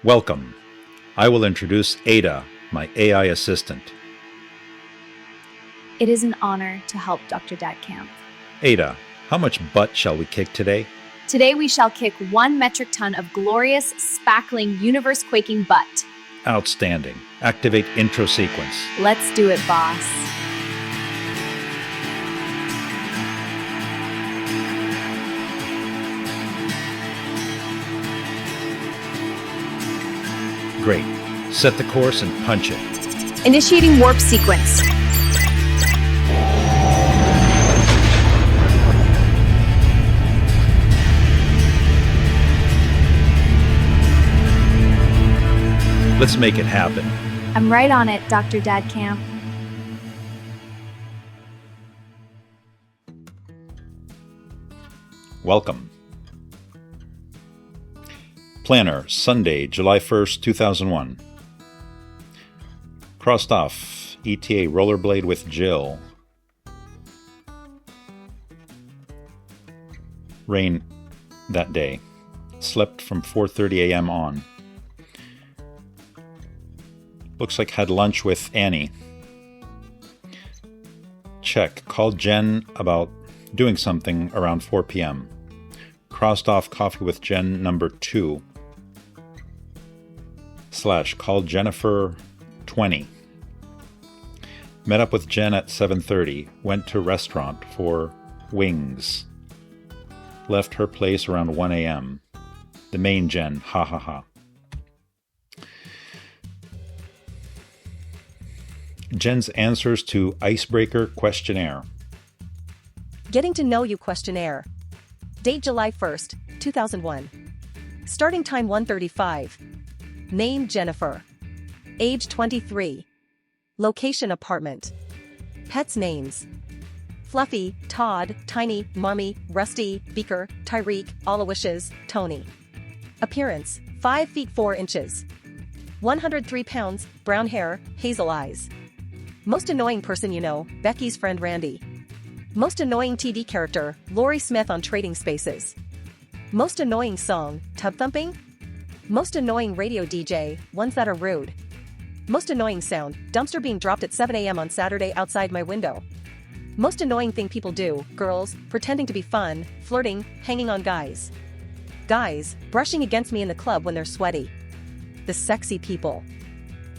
Welcome. I will introduce Ada, my AI assistant. It is an honor to help Dr. Dadkamp. Ada, how much butt shall we kick today? Today we shall kick 1 metric ton of glorious, spackling, universe-quaking butt. Outstanding. Activate intro sequence. Let's do it, boss. Great. Set the course and punch it. Initiating warp sequence. Let's make it happen. I'm right on it, Dr. Dadkamp. Welcome. Planner, Sunday, July 1st, 2001. Crossed off, ETA rollerblade with Jill. Rain that day. Slept from 4:30 a.m. on. Looks like had lunch with Annie. Check. Called Jen about doing something around 4 p.m. Crossed off coffee with Jen number 2. / called Jennifer 20. Met up with Jen at 7:30. Went to restaurant for wings. Left her place around 1 a.m. The main Jen, ha ha ha. Jen's answers to icebreaker questionnaire. Getting to know you questionnaire. Date July 1st, 2001. Starting time 1:35. Name Jennifer. Age 23. Location apartment. Pets names. Fluffy, Todd, Tiny, Mommy, Rusty, Beaker, Tyreek, Aloysius, Tony. Appearance, 5 feet 4 inches. 103 pounds, brown hair, hazel eyes. Most annoying person you know, Becky's friend Randy. Most annoying TV character, Laurie Smith on Trading Spaces. Most annoying song, Tub Thumping? Most annoying radio DJ, ones that are rude. Most annoying sound, dumpster being dropped at 7 a.m. on Saturday outside my window. Most annoying thing people do, girls, pretending to be fun, flirting, hanging on guys. Guys, brushing against me in the club when they're sweaty. The sexy people.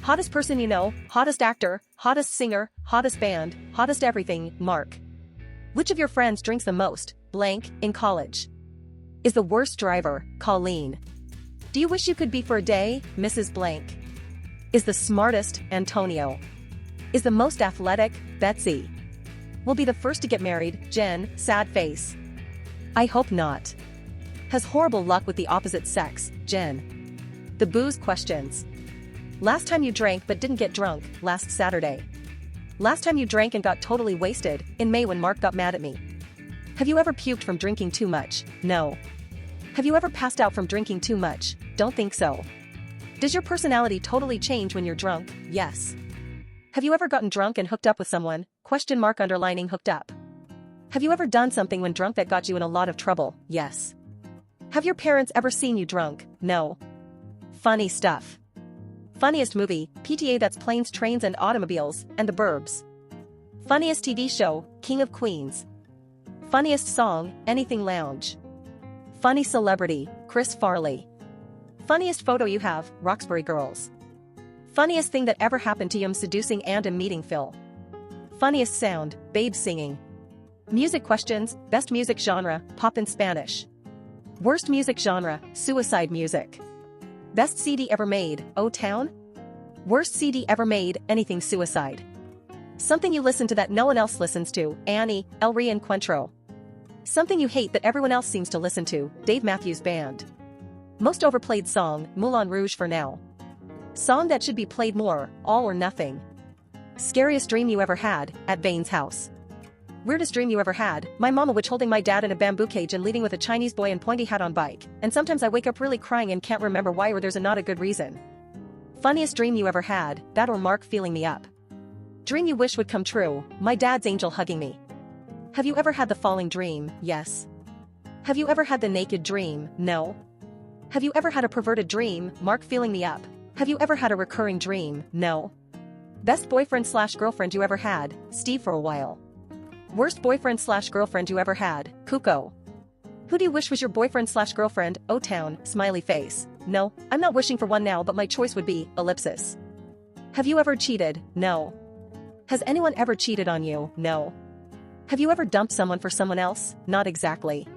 Hottest person you know, hottest actor, hottest singer, hottest band, hottest everything, Mark. Which of your friends drinks the most, blank, in college? Is the worst driver, Colleen. Do you wish you could be for a day, Mrs. Blank? Is the smartest, Antonio. Is the most athletic, Betsy. Will be the first to get married, Jen, sad face. I hope not. Has horrible luck with the opposite sex, Jen. The booze questions. Last time you drank but didn't get drunk, last Saturday. Last time you drank and got totally wasted, in May when Mark got mad at me. Have you ever puked from drinking too much? No. Have you ever passed out from drinking too much? Don't think so. Does your personality totally change when you're drunk? Yes. Have you ever gotten drunk and hooked up with someone? Underlining hooked up. Have you ever done something when drunk that got you in a lot of trouble? Yes. Have your parents ever seen you drunk? No. Funny stuff. Funniest movie, PTA that's Planes, Trains and Automobiles, and The Burbs. Funniest TV show, King of Queens. Funniest song, Anything Lounge. Funny celebrity, Chris Farley. Funniest photo you have, Roxbury Girls. Funniest thing that ever happened to you, seducing and meeting Phil. Funniest sound, Babe singing. Music questions, best music genre, pop in Spanish. Worst music genre, suicide music. Best CD ever made, O-Town? Worst CD ever made, anything suicide. Something you listen to that no one else listens to, Annie, El Reencuentro. Something you hate that everyone else seems to listen to, Dave Matthews Band. Most overplayed song, Moulin Rouge for now. Song that should be played more, All or Nothing. Scariest dream you ever had, at Vane's house. Weirdest dream you ever had, my mama witch holding my dad in a bamboo cage and leaving with a Chinese boy and pointy hat on bike, and sometimes I wake up really crying and can't remember why or there's not a good reason. Funniest dream you ever had, that or Mark feeling me up. Dream you wish would come true, my dad's angel hugging me. Have you ever had the falling dream? Yes. Have you ever had the naked dream? No. Have you ever had a perverted dream? Mark feeling me up. Have you ever had a recurring dream? No. Best boyfriend/girlfriend you ever had? Steve for a while. Worst boyfriend/girlfriend you ever had? Kuko. Who do you wish was your boyfriend/girlfriend? O-Town, smiley face. No, I'm not wishing for one now, but my choice would be, ellipsis. Have you ever cheated? No. Has anyone ever cheated on you? No. Have you ever dumped someone for someone else? Not exactly.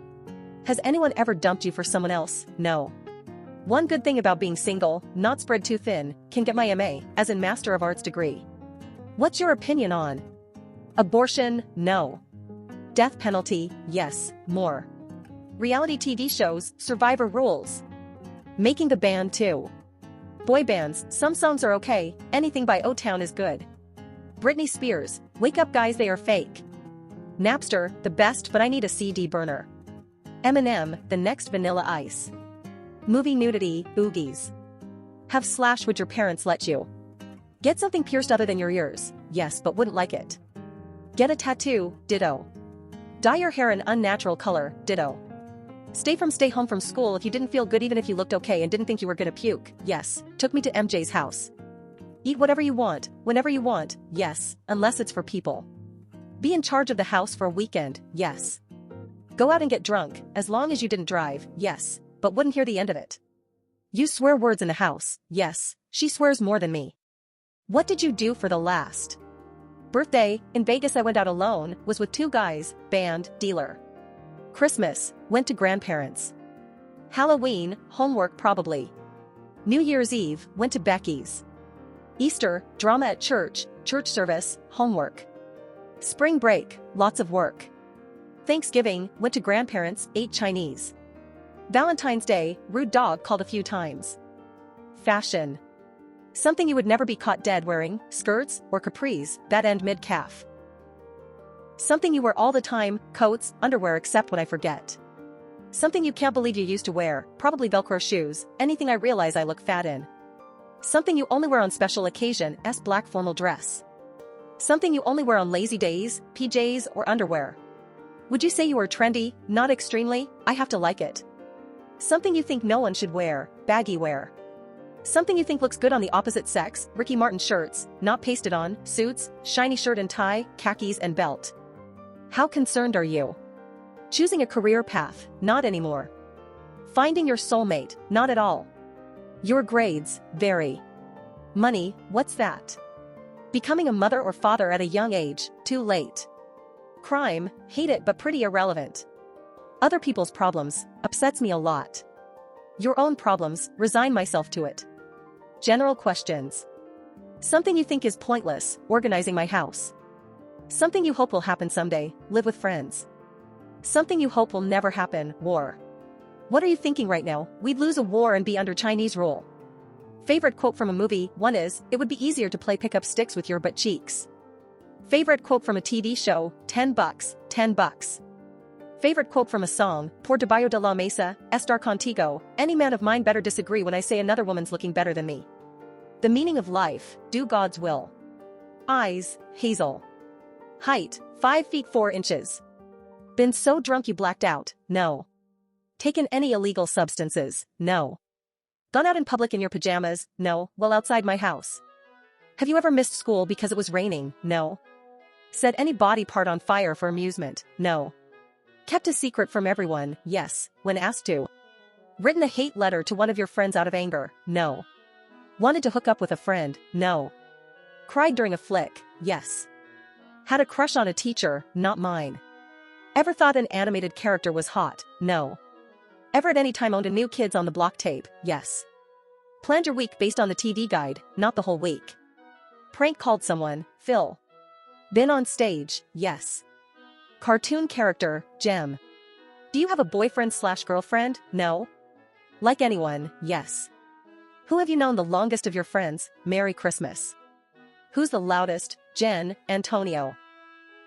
Has anyone ever dumped you for someone else? No. One good thing about being single, not spread too thin, can get my MA, as in Master of Arts degree. What's your opinion on abortion? No. Death penalty? Yes, more. Reality TV shows, Survivor rules. Making the band too. Boy bands, some songs are okay, anything by O-Town is good. Britney Spears, wake up guys they are fake. Napster, the best but I need a CD burner. Eminem, the next Vanilla Ice. Movie nudity, oogies. Have slash would your parents let you? Get something pierced other than your ears, yes but wouldn't like it. Get a tattoo, ditto. Dye your hair an unnatural color, ditto. Stay home from school if you didn't feel good even if you looked okay and didn't think you were gonna puke, yes, took me to MJ's house. Eat whatever you want, whenever you want, yes, unless it's for people. Be in charge of the house for a weekend, yes. Go out and get drunk, as long as you didn't drive, yes, but wouldn't hear the end of it. You swear words in the house, yes, she swears more than me. What did you do for the last birthday? In Vegas I went out alone, was with 2 guys, band, dealer. Christmas, went to grandparents. Halloween, homework probably. New Year's Eve, went to Becky's. Easter, drama at church service, homework. Spring break, lots of work. Thanksgiving, went to grandparents, ate Chinese. Valentine's Day, rude dog called a few times. Fashion. Something you would never be caught dead wearing, skirts or capris, that end mid-calf. Something you wear all the time, coats, underwear except when I forget. Something you can't believe you used to wear, probably Velcro shoes, anything I realize I look fat in. Something you only wear on special occasion, black formal dress. Something you only wear on lazy days, PJs or underwear. Would you say you are trendy? Not extremely, I have to like it. Something you think no one should wear, baggy wear. Something you think looks good on the opposite sex, Ricky Martin shirts, not pasted on, suits, shiny shirt and tie, khakis and belt. How concerned are you? Choosing a career path, not anymore. Finding your soulmate, not at all. Your grades, very. Money, what's that? Becoming a mother or father at a young age, too late. Crime, hate it but pretty irrelevant. Other people's problems, upsets me a lot. Your own problems, resign myself to it. General questions. Something you think is pointless, organizing my house. Something you hope will happen someday, live with friends. Something you hope will never happen, war. What are you thinking right now? We'd lose a war and be under Chinese rule. Favorite quote from a movie, one is, it would be easier to play pick up sticks with your butt cheeks. Favorite quote from a TV show, $10, $10. Favorite quote from a song, Por debajo de la mesa, estar contigo, any man of mine better disagree when I say another woman's looking better than me. The meaning of life, do God's will. Eyes, hazel. Height, 5 feet 4 inches. Been so drunk you blacked out, no. Taken any illegal substances, no. Gone out in public in your pajamas, no, well outside my house. Have you ever missed school because it was raining, no. Set any body part on fire for amusement, no. Kept a secret from everyone, yes, when asked to. Written a hate letter to one of your friends out of anger, no. Wanted to hook up with a friend, no. Cried during a flick, yes. Had a crush on a teacher, not mine. Ever thought an animated character was hot, no. Ever at any time owned a New Kids on the Block tape, yes. Planned your week based on the TV guide, not the whole week. Prank called someone, Phil. Been on stage, yes. Cartoon character, Gem. Do you have a boyfriend/girlfriend? No. Like anyone, yes. Who have you known the longest of your friends? Merry Christmas. Who's the loudest? Jen, Antonio.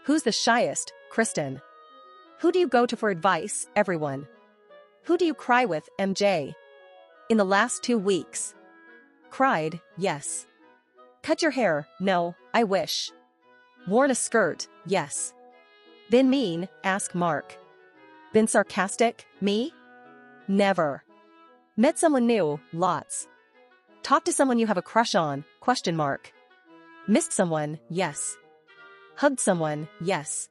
Who's the shyest? Kristen. Who do you go to for advice? Everyone. Who do you cry with? MJ. In the last 2 weeks. Cried, yes. Cut your hair? No, I wish. Worn a skirt? Yes. Been mean? Ask Mark. Been sarcastic? Me? Never. Met someone new, lots. Talk to someone you have a crush on, ? Missed someone, yes. Hugged someone, yes.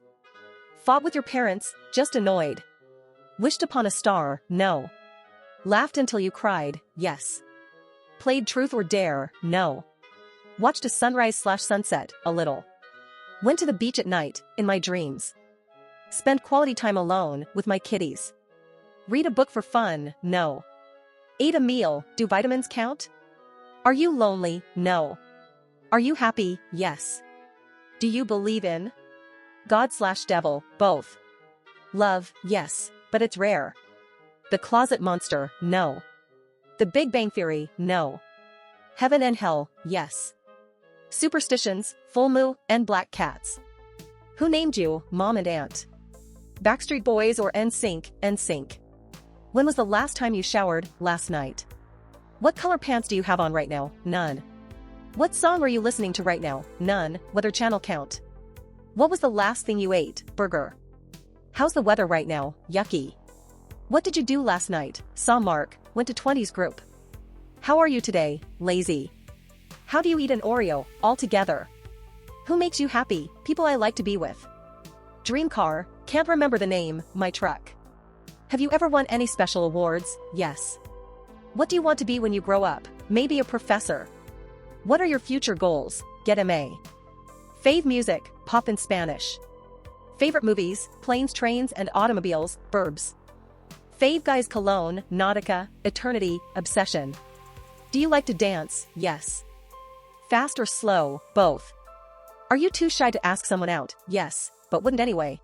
Fought with your parents, just annoyed. Wished upon a star, no. Laughed until you cried, yes. Played truth or dare, no. Watched a sunrise/sunset, a little. Went to the beach at night, in my dreams. Spent quality time alone, with my kitties. Read a book for fun, no. Ate a meal, do vitamins count? Are you lonely? No. Are you happy? Yes. Do you believe in God/devil? Both. Love, yes, but it's rare. The closet monster, no. The Big Bang Theory, no. Heaven and hell, yes. Superstitions, full moon, and black cats. Who named you, mom and aunt? Backstreet Boys or NSYNC? When was the last time you showered? Last night. What color pants do you have on right now? None. What song are you listening to right now? None. Weather channel count. What was the last thing you ate? Burger. How's the weather right now? Yucky. What did you do last night? Saw Mark, went to 20s group. How are you today? Lazy. How do you eat an Oreo? All together. Who makes you happy? People I like to be with. Dream car, can't remember the name, my truck. Have you ever won any special awards? Yes. What do you want to be when you grow up? Maybe a professor. What are your future goals? Get MA. Fave music, pop in Spanish. Favorite movies, planes, trains, and automobiles, Burbs. Fave guys, cologne, Nautica, eternity, obsession. Do you like to dance? Yes. Fast or slow? Both. Are you too shy to ask someone out? Yes, but wouldn't anyway.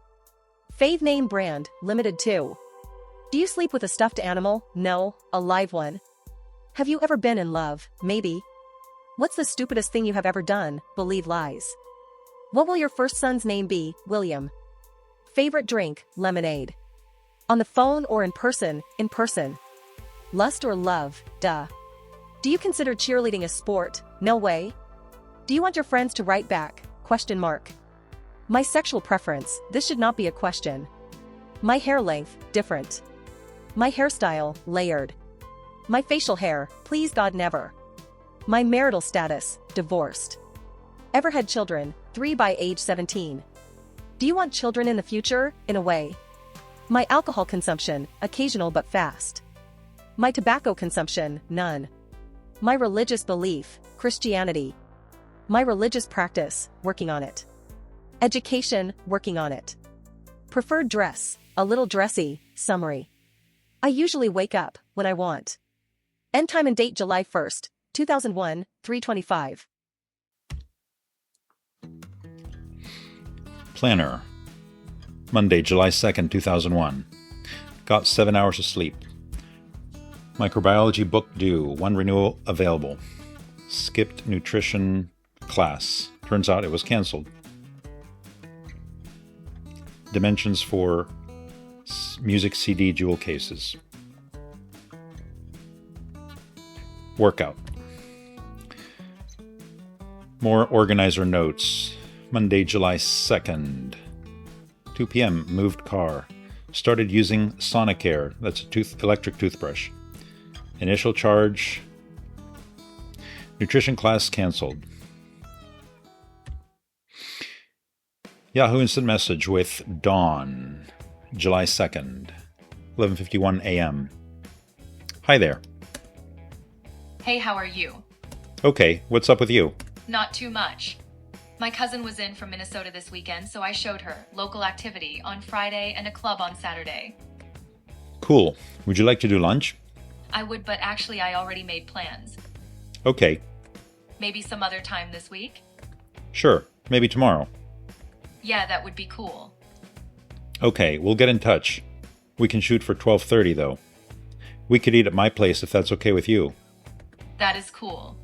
Fave name brand, limited to. Do you sleep with a stuffed animal? No, a live one. Have you ever been in love? Maybe. What's the stupidest thing you have ever done? Believe lies. What will your first son's name be? William. Favorite drink? Lemonade. On the phone or in person? In person. Lust or love? Duh. Do you consider cheerleading a sport? No way. Do you want your friends to write back? ? My sexual preference, this should not be a question. My hair length, different. My hairstyle, layered. My facial hair, please God never. My marital status, divorced. Ever had children? 3 by age 17. Do you want children in the future? In a way. My alcohol consumption, occasional but fast. My tobacco consumption, none. My religious belief, Christianity. My religious practice, working on it. Education, working on it. Preferred dress, a little dressy, summary. I usually wake up when I want. End time and date July 1st, 2001, 3:25. Planner. Monday, July 2nd, 2001. Got 7 hours of sleep. Microbiology book due, 1 renewal available. Skipped nutrition class. Turns out it was canceled. Dimensions for music CD jewel cases. Workout. More organizer notes. Monday, July 2nd. 2 p.m. Moved car. Started using Sonicare. That's a electric toothbrush. Initial charge. Nutrition class canceled. Yahoo Instant Message with Dawn. July 2nd. 11:51 a.m. Hi there. Hey, how are you? Okay, what's up with you? Not too much. My cousin was in from Minnesota this weekend, so I showed her local activity on Friday and a club on Saturday. Cool. Would you like to do lunch? I would, but actually I already made plans. Okay. Maybe some other time this week? Sure. Maybe tomorrow. Yeah, that would be cool. Okay, we'll get in touch. We can shoot for 12:30 though. We could eat at my place if that's okay with you. That is cool.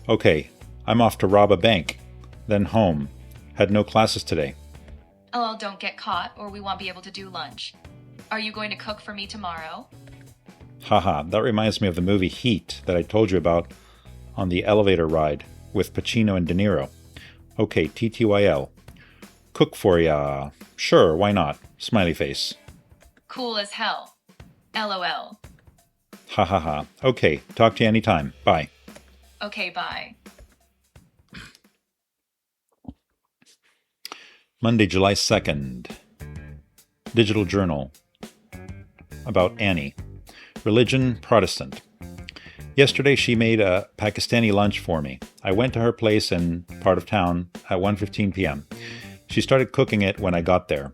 Okay, I'm off to rob a bank. Then home. Had no classes today. Oh, don't get caught or we won't be able to do lunch. Are you going to cook for me tomorrow? Haha, that reminds me of the movie Heat that I told you about on the elevator ride with Pacino and De Niro. Okay, TTYL. Cook for ya. Sure, why not? Smiley face. Cool as hell. LOL. Ha ha ha. Okay, talk to you anytime. Bye. Okay, bye. Monday, July 2nd. Digital Journal. About Annie. Religion, Protestant. Yesterday she made a Pakistani lunch for me. I went to her place in part of town at 1:15 p.m. She started cooking it when I got there.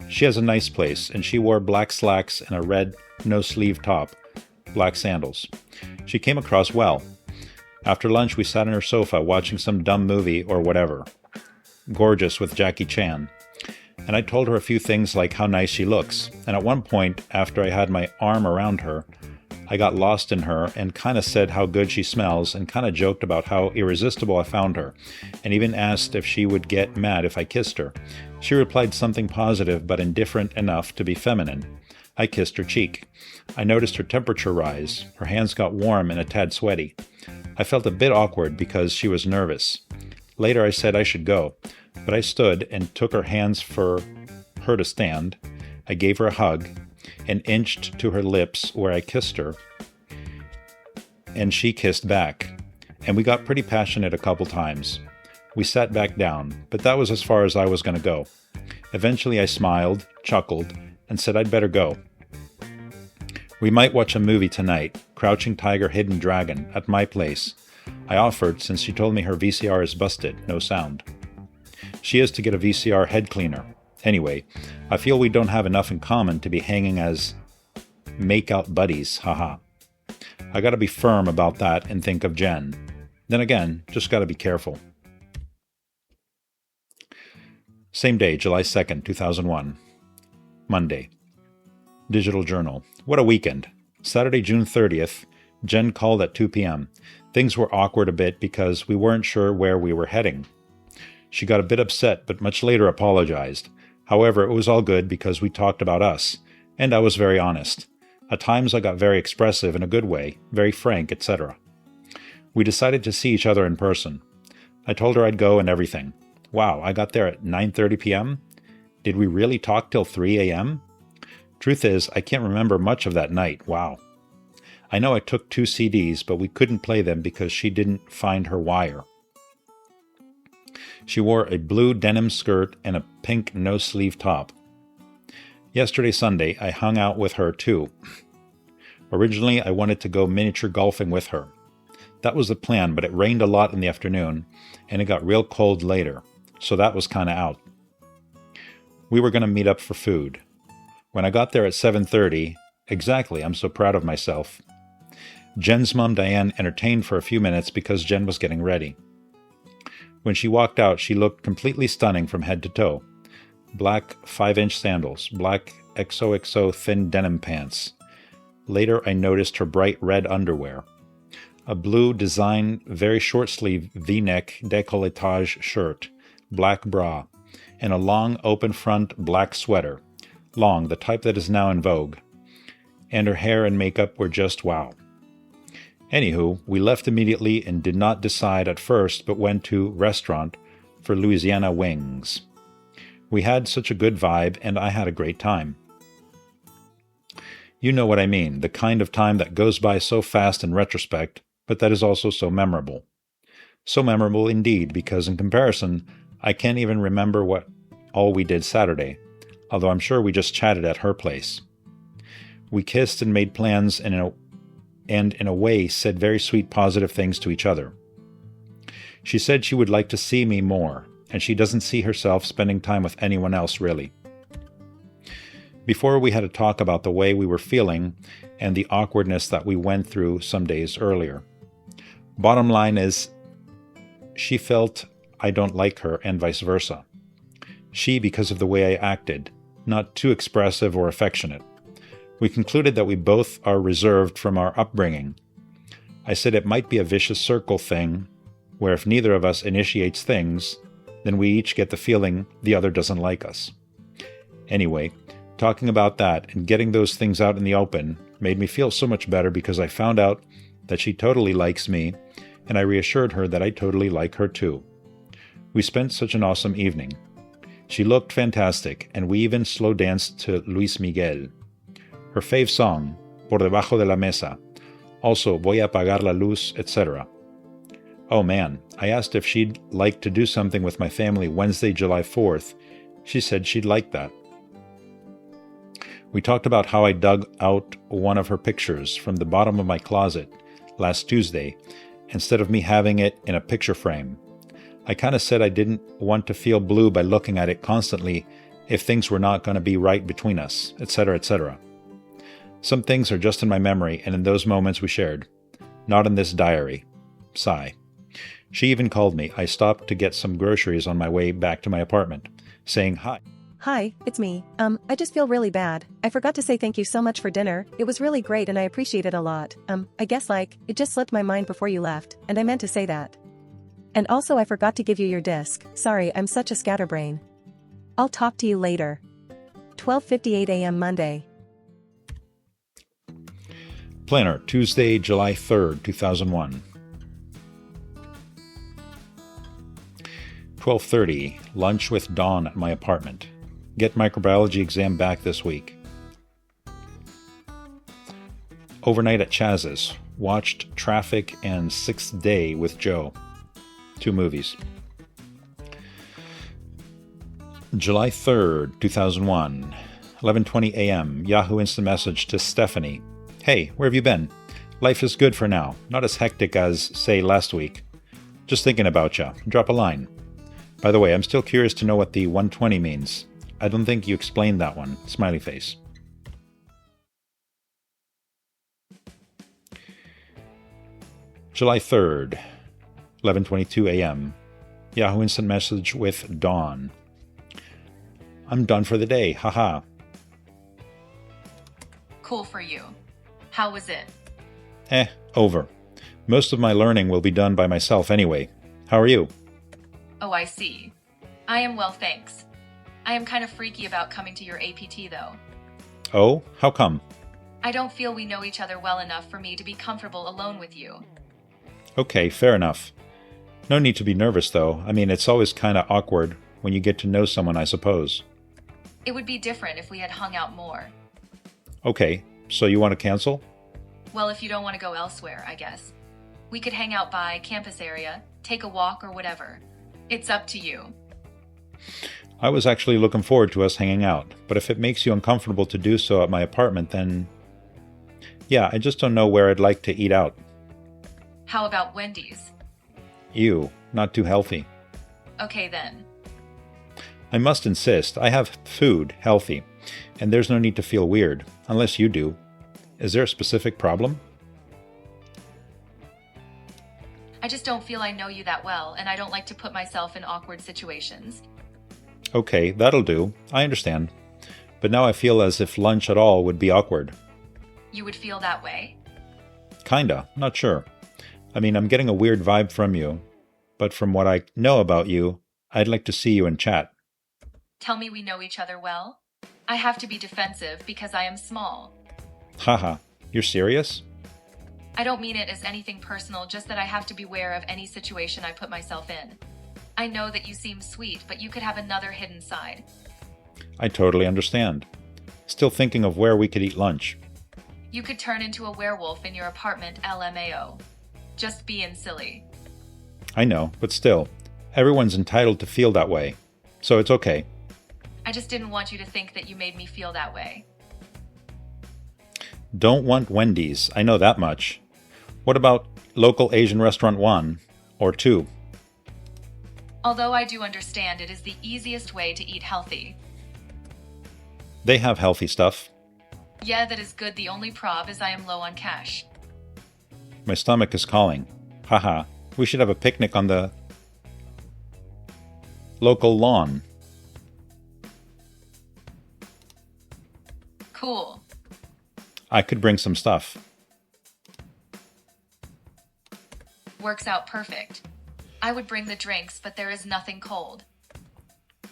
She has a nice place, and she wore black slacks and a red no-sleeve top, black sandals. She came across well. After lunch we sat on her sofa watching some dumb movie or whatever. Gorgeous with Jackie Chan. And I told her a few things like how nice she looks. And at one point, after I had my arm around her, I got lost in her and kind of said how good she smells and kind of joked about how irresistible I found her, and even asked if she would get mad if I kissed her. She replied something positive but indifferent enough to be feminine. I kissed her cheek. I noticed her temperature rise. Her hands got warm and a tad sweaty. I felt a bit awkward because she was nervous. Later I said I should go, but I stood and took her hands for her to stand. I gave her a hug and inched to her lips where I kissed her, and she kissed back, and we got pretty passionate a couple times. We sat back down, but that was as far as I was going to go. Eventually I smiled, chuckled, and said I'd better go. We might watch a movie tonight, Crouching Tiger, Hidden Dragon, at my place. I offered since she told me her VCR is busted, no sound. She is to get a VCR head cleaner. Anyway, I feel we don't have enough in common to be hanging as make-out buddies, haha. I gotta be firm about that and think of Jen. Then again, just gotta be careful. Same day, July 2nd, 2001. Monday. Digital Journal. What a weekend. Saturday, June 30th, Jen called at 2 p.m. Things were awkward a bit because we weren't sure where we were heading. She got a bit upset, but much later apologized. However, it was all good because we talked about us, and I was very honest. At times I got very expressive in a good way, very frank, etc. We decided to see each other in person. I told her I'd go and everything. Wow, I got there at 9:30 p.m.? Did we really talk till 3 a.m.? Truth is, I can't remember much of that night. Wow. I know I took 2 CDs, but we couldn't play them because she didn't find her wire. She wore a blue denim skirt and a pink no-sleeve top. Yesterday, Sunday, I hung out with her too. Originally, I wanted to go miniature golfing with her. That was the plan, but it rained a lot in the afternoon, and it got real cold later, so that was kinda out. We were going to meet up for food. When I got there at 7:30, exactly, I'm so proud of myself. Jen's mom, Diane, entertained for a few minutes because Jen was getting ready. When she walked out, she looked completely stunning from head to toe. Black 5-inch sandals, black XOXO thin denim pants. Later, I noticed her bright red underwear. A blue design, very short-sleeve V-neck décolletage shirt, black bra, and a long open front black sweater. Long, the type that is now in vogue. And her hair and makeup were just wow. Anywho, we left immediately and did not decide at first, but went to restaurant for Louisiana wings. We had such a good vibe, and I had a great time. You know what I mean, the kind of time that goes by so fast in retrospect, but that is also so memorable. So memorable indeed, because in comparison, I can't even remember what all we did Saturday, although I'm sure we just chatted at her place. We kissed and made plans and in a way said very sweet positive things to each other. She said she would like to see me more, and she doesn't see herself spending time with anyone else really. Before we had a talk about the way we were feeling and the awkwardness that we went through some days earlier. Bottom line is, she felt I don't like her and vice versa. She because of the way I acted, not too expressive or affectionate. We concluded that we both are reserved from our upbringing. I said it might be a vicious circle thing, where if neither of us initiates things, then we each get the feeling the other doesn't like us. Anyway, talking about that and getting those things out in the open made me feel so much better because I found out that she totally likes me, and I reassured her that I totally like her too. We spent such an awesome evening. She looked fantastic, and we even slow danced to Luis Miguel. Her fave song, Por Debajo de la Mesa, Also, voy a apagar la luz, etc. Oh man, I asked if she'd like to do something with my family Wednesday, July 4th. She said she'd like that. We talked about how I dug out one of her pictures from the bottom of my closet last Tuesday, instead of me having it in a picture frame. I kind of said I didn't want to feel blue by looking at it constantly if things were not going to be right between us, etc., etc. Some things are just in my memory and in those moments we shared, not in this diary. Sigh. She even called me. I stopped to get some groceries on my way back to my apartment, saying hi. Hi, it's me. I just feel really bad. I forgot to say thank you so much for dinner. It was really great and I appreciate it a lot. I guess it just slipped my mind before you left, and I meant to say that. And also I forgot to give you your disc. Sorry, I'm such a scatterbrain. I'll talk to you later. 12:58 a.m. Monday. Planner, Tuesday, July 3rd, 2001. 12:30, lunch with Dawn at my apartment. Get microbiology exam back this week. Overnight at Chaz's. Watched Traffic and Sixth Day with Joe. 2 movies. July 3rd, 2001. 11:20 a.m. Yahoo Instant Message to Stephanie. Hey, where have you been? Life is good for now. Not as hectic as, say, last week. Just thinking about ya. Drop a line. By the way, I'm still curious to know what the 120 means. I don't think you explained that one. Smiley face. July 3rd, 11:22 a.m. Yahoo Instant Message with Dawn. I'm done for the day. Haha. Cool for you. How was it? Over. Most of my learning will be done by myself anyway. How are you? Oh, I see. I am well, thanks. I am kind of freaky about coming to your APT, though. Oh? How come? I don't feel we know each other well enough for me to be comfortable alone with you. Okay, fair enough. No need to be nervous, though. I mean, it's always kind of awkward when you get to know someone, I suppose. It would be different if we had hung out more. Okay, so you want to cancel? Well, if you don't want to go elsewhere, I guess. We could hang out by campus area, take a walk or whatever. It's up to you. I was actually looking forward to us hanging out, but if it makes you uncomfortable to do so at my apartment, then... Yeah, I just don't know where I'd like to eat out. How about Wendy's? Ew, not too healthy. Okay then. I must insist, I have food, healthy, and there's no need to feel weird, unless you do. Is there a specific problem? I just don't feel I know you that well, and I don't like to put myself in awkward situations. Okay, that'll do. I understand. But now I feel as if lunch at all would be awkward. You would feel that way? Kinda, not sure. I mean, I'm getting a weird vibe from you, but from what I know about you, I'd like to see you and chat. Tell me we know each other well? I have to be defensive because I am small. Haha, you're serious? I don't mean it as anything personal, just that I have to beware of any situation I put myself in. I know that you seem sweet, but you could have another hidden side. I totally understand. Still thinking of where we could eat lunch. You could turn into a werewolf in your apartment, LMAO. Just being silly. I know, but still, everyone's entitled to feel that way. So it's okay. I just didn't want you to think that you made me feel that way. Don't want Wendy's, I know that much. What about local Asian restaurant 1 or 2? Although I do understand it is the easiest way to eat healthy. They have healthy stuff. Yeah, that is good. The only prob is I am low on cash. My stomach is calling. Haha, we should have a picnic on the local lawn. Cool. I could bring some stuff. Works out perfect. I would bring the drinks, but there is nothing cold.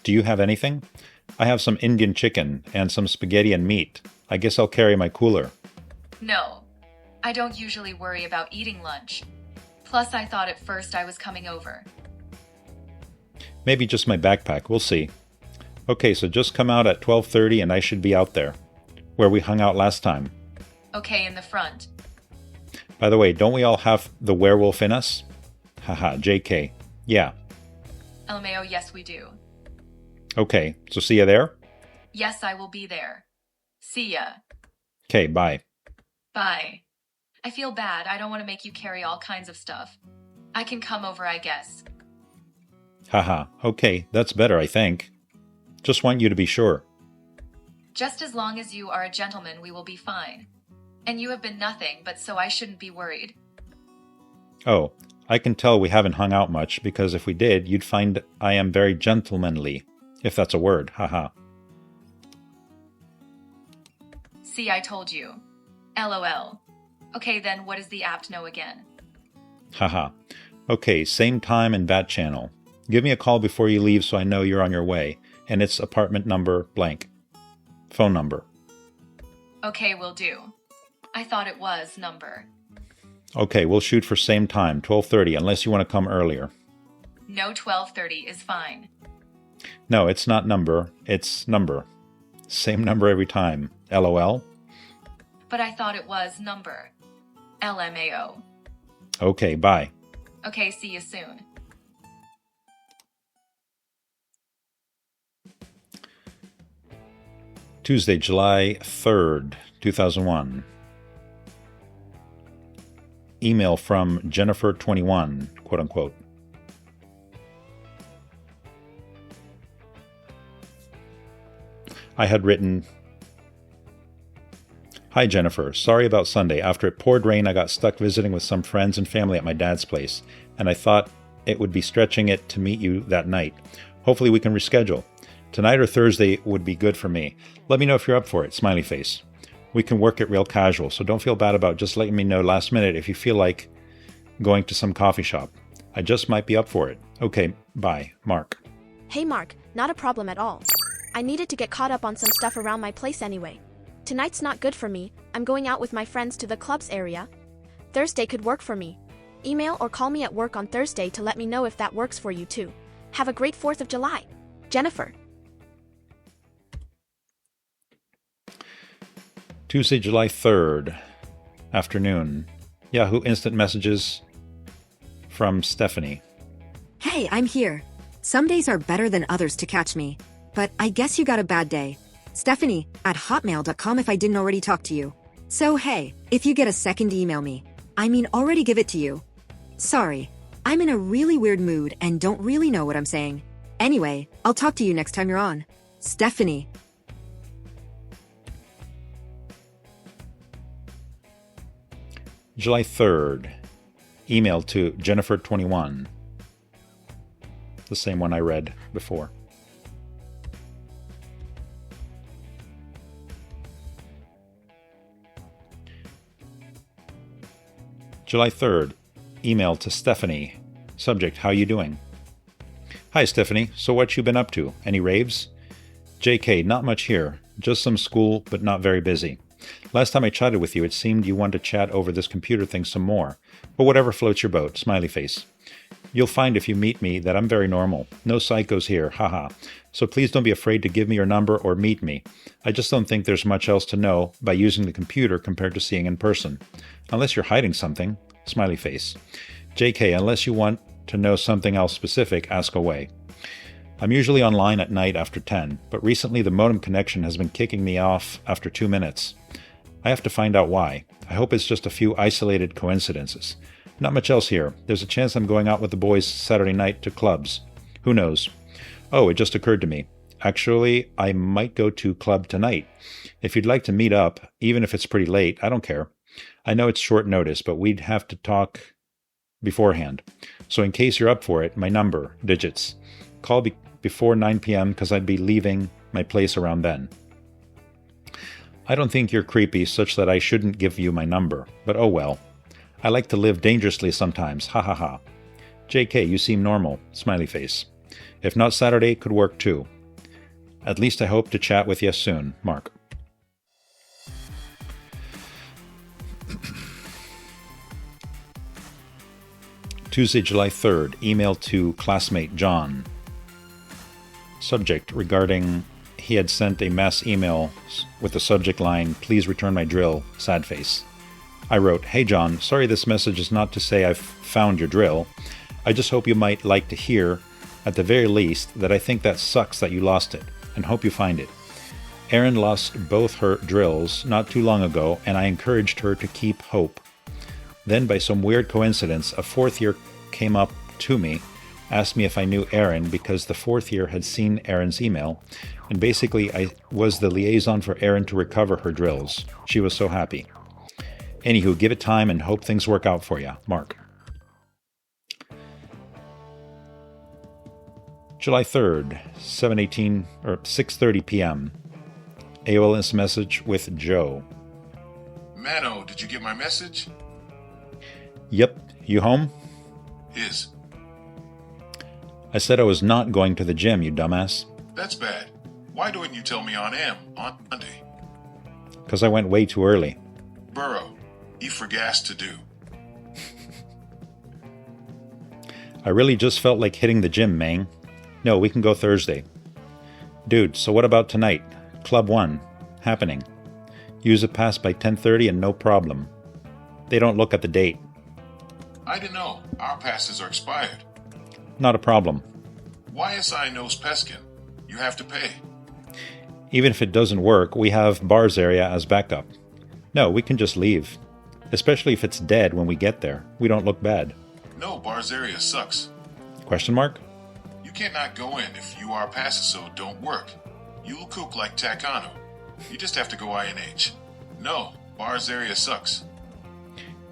Do you have anything? I have some Indian chicken and some spaghetti and meat. I guess I'll carry my cooler. No. I don't usually worry about eating lunch. Plus, I thought at first I was coming over. Maybe just my backpack, we'll see. Okay, so just come out at 12:30 and I should be out there, where we hung out last time. Okay, in the front. By the way, don't we all have the werewolf in us? Haha, JK. Yeah. LMAO, yes, we do. Okay, so see ya there? Yes, I will be there. See ya. Okay, bye. Bye. I feel bad. I don't want to make you carry all kinds of stuff. I can come over, I guess. Haha, okay, that's better, I think. Just want you to be sure. Just as long as you are a gentleman, we will be fine. And you have been nothing, but so I shouldn't be worried. Oh, I can tell we haven't hung out much, because if we did, you'd find I am very gentlemanly, if that's a word, haha. See, I told you. LOL. Okay, then what does the app know again? Haha. Okay, same time and that channel. Give me a call before you leave so I know you're on your way, and it's apartment number blank. Phone number. Okay, will do. I thought it was number. Okay, we'll shoot for same time, 12:30, unless you want to come earlier. No, 12:30 is fine. No, it's not number, it's number. Same number every time. LOL? But I thought it was number. LMAO. Okay, bye. Okay, see you soon. Tuesday, July 3rd, 2001. Email from Jennifer21, quote unquote. I had written, Hi Jennifer, sorry about Sunday. After it poured rain, I got stuck visiting with some friends and family at my dad's place, and I thought it would be stretching it to meet you that night. Hopefully we can reschedule. Tonight or Thursday would be good for me. Let me know if you're up for it, smiley face. We can work it real casual, so don't feel bad about just letting me know last minute if you feel like going to some coffee shop. I just might be up for it. Okay, bye. Mark. Hey Mark, not a problem at all. I needed to get caught up on some stuff around my place anyway. Tonight's not good for me. I'm going out with my friends to the club's area. Thursday could work for me. Email or call me at work on Thursday to let me know if that works for you too. Have a great 4th of July. Jennifer. Tuesday, July 3rd, afternoon. Yahoo Instant Messages from Stephanie. Hey, I'm here. Some days are better than others to catch me, but I guess you got a bad day. Stephanie at hotmail.com if I didn't already talk to you. So hey, if you get a second, email me. I mean, already give it to you. Sorry, I'm in a really weird mood and don't really know what I'm saying. Anyway, I'll talk to you next time you're on. Stephanie. July 3rd, email to Jennifer21. The same one I read before. July 3rd, email to Stephanie. Subject, how you doing? Hi Stephanie, so what you been up to? Any raves? JK, not much here. Just some school, but not very busy. Last time I chatted with you, it seemed you wanted to chat over this computer thing some more. But whatever floats your boat, smiley face. You'll find if you meet me that I'm very normal. No psychos here, haha. So please don't be afraid to give me your number or meet me. I just don't think there's much else to know by using the computer compared to seeing in person. Unless you're hiding something, smiley face. JK, unless you want to know something else specific, ask away. I'm usually online at night after 10, but recently the modem connection has been kicking me off after 2 minutes. I have to find out why. I hope it's just a few isolated coincidences. Not much else here. There's a chance I'm going out with the boys Saturday night to clubs. Who knows? Oh, it just occurred to me. Actually, I might go to club tonight. If you'd like to meet up, even if it's pretty late, I don't care. I know it's short notice, but we'd have to talk beforehand. So in case you're up for it, my number, digits. Call before 9 p.m. because I'd be leaving my place around then. I don't think you're creepy such that I shouldn't give you my number, but oh well. I like to live dangerously sometimes, ha ha ha. JK, you seem normal, smiley face. If not Saturday, could work too. At least I hope to chat with you soon, Mark. Tuesday, July 3rd, email to classmate John. Subject, regarding he had sent a mass email with the subject line, please return my drill, sad face. I wrote, "Hey John, sorry this message is not to say I've found your drill. I just hope you might like to hear, at the very least, that I think that sucks that you lost it, and hope you find it. Erin lost both her drills not too long ago, and I encouraged her to keep hope. Then, by some weird coincidence, a fourth year came up to me, asked me if I knew Erin because the fourth year had seen Erin's email, and basically I was the liaison for Erin to recover her drills. She was so happy. Anywho, give it time and hope things work out for you. Mark." July 3rd, 6:30 p.m. AOL message with Joe. Mano, did you get my message? Yep, you home? Is. I said I was not going to the gym, you dumbass. That's bad. Why didn't you tell me on Monday? Because I went way too early. Burrow, you forgot to do. I really just felt like hitting the gym, Mang. No, we can go Thursday. Dude, so what about tonight? Club 1. Happening. Use a pass by 10:30 and no problem. They don't look at the date. I didn't know. Our passes are expired. Not a problem. YSI knows Peskin. You have to pay. Even if it doesn't work, we have bars area as backup. No, we can just leave. Especially if it's dead when we get there. We don't look bad. No, bars area sucks. Question mark? You cannot go in if UR passes so don't work. You'll cook like Takano. You just have to go INH. No, bars area sucks.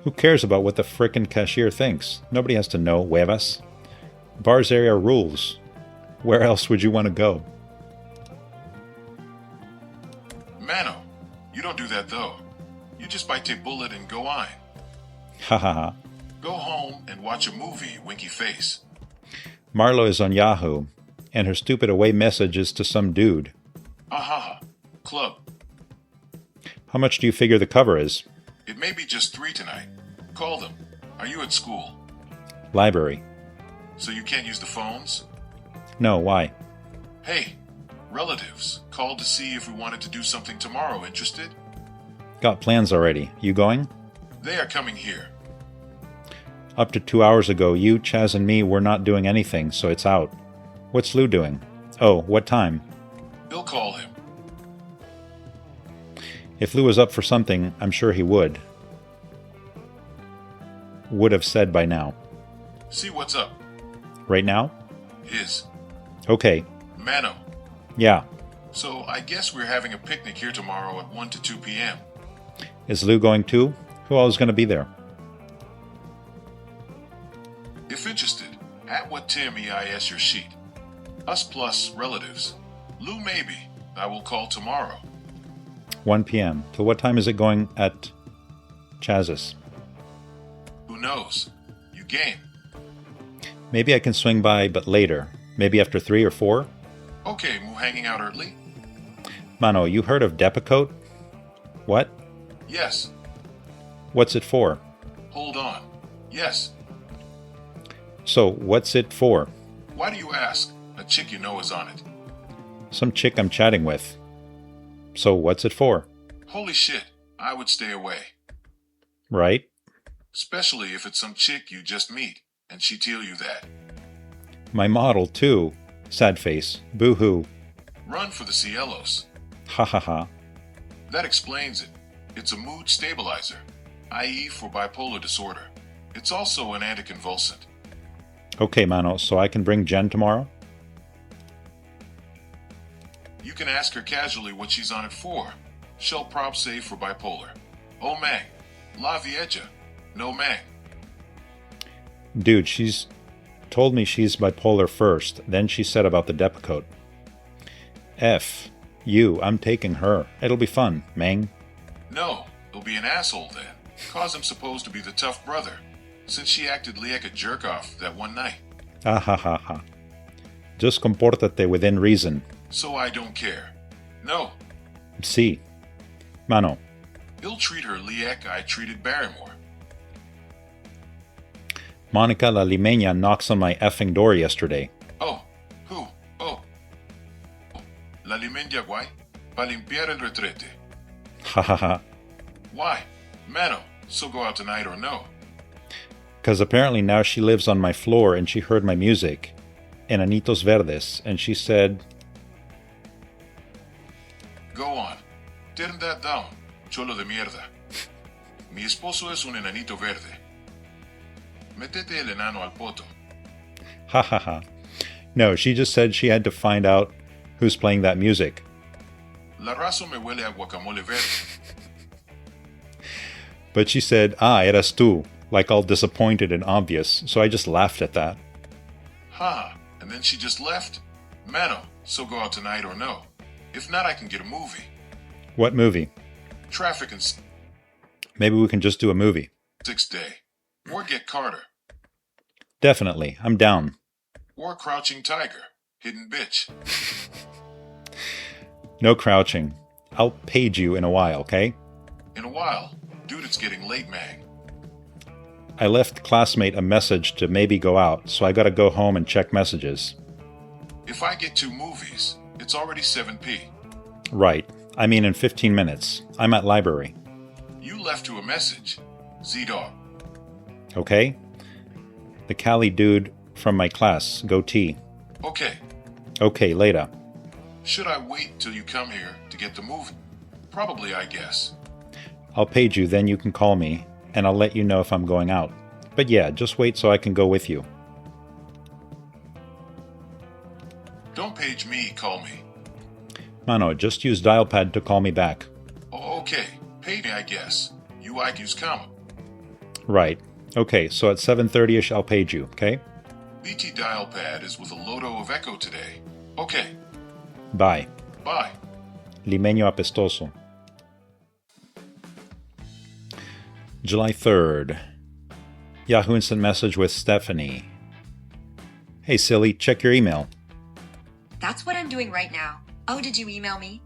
Who cares about what the frickin' cashier thinks? Nobody has to know, huevas. Bars area rules. Where else would you want to go? Mano, you don't do that though. You just bite a bullet and go on. Ha ha ha. Go home and watch a movie, winky face. Marlo is on Yahoo, and her stupid away message is to some dude. Ahaha. Club. How much do you figure the cover is? It may be just 3 tonight. Call them. Are you at school? Library. So you can't use the phones? No, why? Hey, relatives. Called to see if we wanted to do something tomorrow. Interested? Got plans already. You going? They are coming here. Up to 2 hours ago, you, Chaz, and me were not doing anything, so it's out. What's Lou doing? Oh, what time? They'll call him. If Lou was up for something, I'm sure he would. Would have said by now. See what's up. Right now? His. Okay. Mano. Yeah. So I guess we're having a picnic here tomorrow at 1 to 2 p.m. Is Lou going too? Who else is going to be there? If interested, at what Tim EIS your sheet. Us plus relatives. Lou maybe. I will call tomorrow. 1 p.m. Till what time is it going at Chaz's? Who knows? You game. Maybe I can swing by, but later. Maybe after 3 or 4? Okay, Moo hanging out early? Mano, you heard of Depakote? What? Yes. What's it for? Hold on. Yes. So, what's it for? Why do you ask? A chick you know is on it. Some chick I'm chatting with. So, what's it for? Holy shit. I would stay away. Right? Especially if it's some chick you just meet, and she tell you that. My model, too. Sad face. Boo-hoo. Run for the Cielos. Ha ha ha. That explains it. It's a mood stabilizer, i.e. for bipolar disorder. It's also an anticonvulsant. Okay, Mano, so I can bring Jen tomorrow? You can ask her casually what she's on it for. She'll prob say for bipolar. Oh mang. La Vieja. No mang. Dude, she's told me she's bipolar first, then she said about the Depakote. F. You, I'm taking her. It'll be fun, Mang. No, he'll be an asshole then. Cause I'm supposed to be the tough brother, since she acted like a jerk-off that one night. Ah ha ha ha. Just compórtate within reason. So I don't care. No, Si. Mano, he'll treat her like I treated Barrymore. Monica La Limeña knocks on my effing door yesterday. Oh, who? Oh. La Limeña guay, pa limpiar el retrete. Ha ha ha. Why? Mano, so go out tonight or no? Because apparently now she lives on my floor and she heard my music, Enanitos Verdes, and she said, Go on. Turn that down, cholo de mierda. Mi esposo es un enanito verde. Metete el enano al poto. ha ha ha. No, she just said she had to find out who's playing that music. La raza me huele a guacamole verde. But she said, eras tú, like all disappointed and obvious, so I just laughed at that. Ha, and then she just left? Mano, so go out tonight or no? If not, I can get a movie. What movie? Traffic and Maybe we can just do a movie. 6 Day. Or get Carter. Definitely, I'm down. Or Crouching Tiger. Hidden Bitch. No crouching. I'll page you in a while, okay? In a while. Dude, it's getting late, man. I left classmate a message to maybe go out, so I gotta go home and check messages. If I get 2 movies, it's already 7 p. Right. I mean in 15 minutes. I'm at library. You left to a message. Z-Dog. Okay? The Cali dude from my class, goatee. Okay. Okay, later. Should I wait till you come here to get the movie? Probably, I guess. I'll page you, then you can call me, and I'll let you know if I'm going out. But yeah, just wait so I can go with you. Don't page me, call me. Mano, just use dial pad to call me back. Oh, okay. Pay me, I guess. You use comma. Right. Okay, so at 7:30ish I'll page you, okay? BT dial pad is with a lodo of echo today. Okay. Bye. Bye. Limeño apestoso. July 3rd. Yahoo Instant Message with Stephanie. Hey, silly, check your email. That's what I'm doing right now. Oh, did you email me?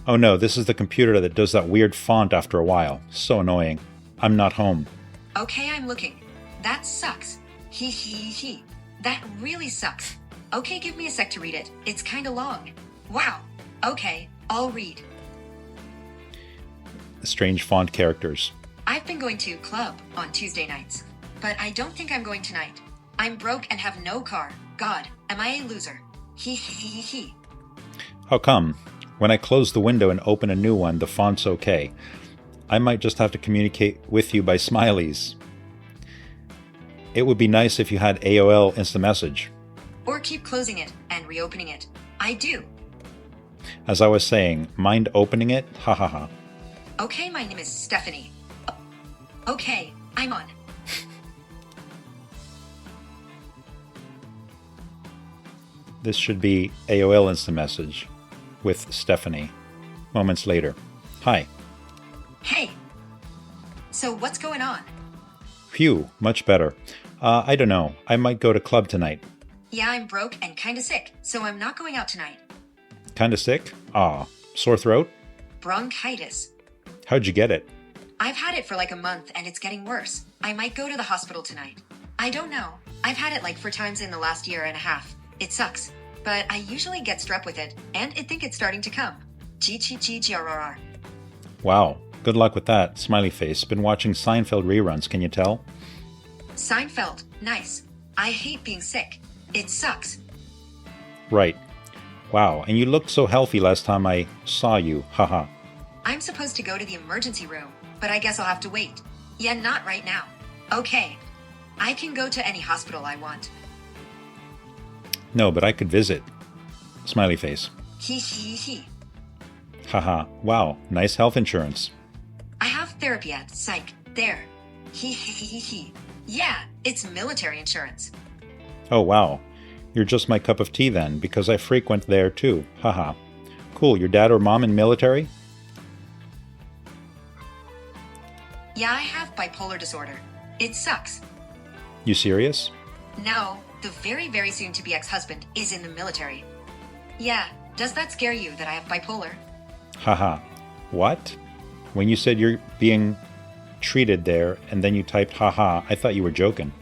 Oh no, this is the computer that does that weird font after a while. So annoying. I'm not home. Okay, I'm looking. That sucks. He. That really sucks. Okay, give me a sec to read it. It's kinda long. Wow. Okay, I'll read. Strange font characters. I've been going to club on Tuesday nights, but I don't think I'm going tonight. I'm broke and have no car. God, am I a loser? He. How come? When I close the window and open a new one, the font's okay. I might just have to communicate with you by smileys. It would be nice if you had AOL Instant Message. Or keep closing it and reopening it. I do. As I was saying, mind opening it? Ha ha ha. Okay, my name is Stephanie. Okay, I'm on. This should be AOL Instant Message with Stephanie. Moments later. Hi. Hey. So what's going on? Phew, much better. I don't know. I might go to club tonight. Yeah, I'm broke and kinda sick, so I'm not going out tonight. Kinda sick? Sore throat? Bronchitis. How'd you get it? I've had it for like a month and it's getting worse. I might go to the hospital tonight. I don't know. I've had it like 4 times in the last year and a half. It sucks. But I usually get strep with it, and I think it's starting to come. GGGGRRR. Wow. Good luck with that. Smiley face. Been watching Seinfeld reruns, can you tell? Seinfeld. Nice. I hate being sick. It sucks. Right. Wow. And you looked so healthy last time I saw you. Haha. I'm supposed to go to the emergency room, but I guess I'll have to wait. Yeah, not right now. Okay. I can go to any hospital I want. No, but I could visit. Smiley face. He. Haha. Wow. Nice health insurance. I have therapy at psych. There. He. Yeah, it's military insurance. Oh, wow. You're just my cup of tea then, because I frequent there too. Haha. Cool. Your dad or mom in military? Yeah, I have bipolar disorder. It sucks. You serious? No, the very, very soon-to-be ex-husband is in the military. Yeah, does that scare you that I have bipolar? Haha. What? When you said you're being treated there and then you typed haha, I thought you were joking.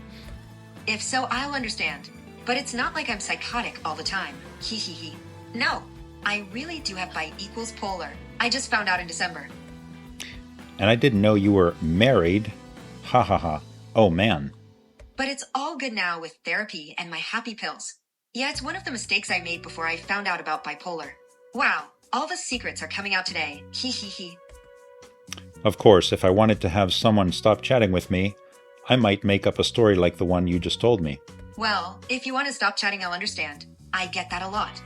If so, I'll understand. But it's not like I'm psychotic all the time. He. No, I really do have bi equals polar. I just found out in December. And I didn't know you were married. Ha ha ha. Oh man. But it's all good now with therapy and my happy pills. Yeah, it's one of the mistakes I made before I found out about bipolar. Wow, all the secrets are coming out today. Hee hee hee. Of course, if I wanted to have someone stop chatting with me, I might make up a story like the one you just told me. Well, if you want to stop chatting, I'll understand. I get that a lot.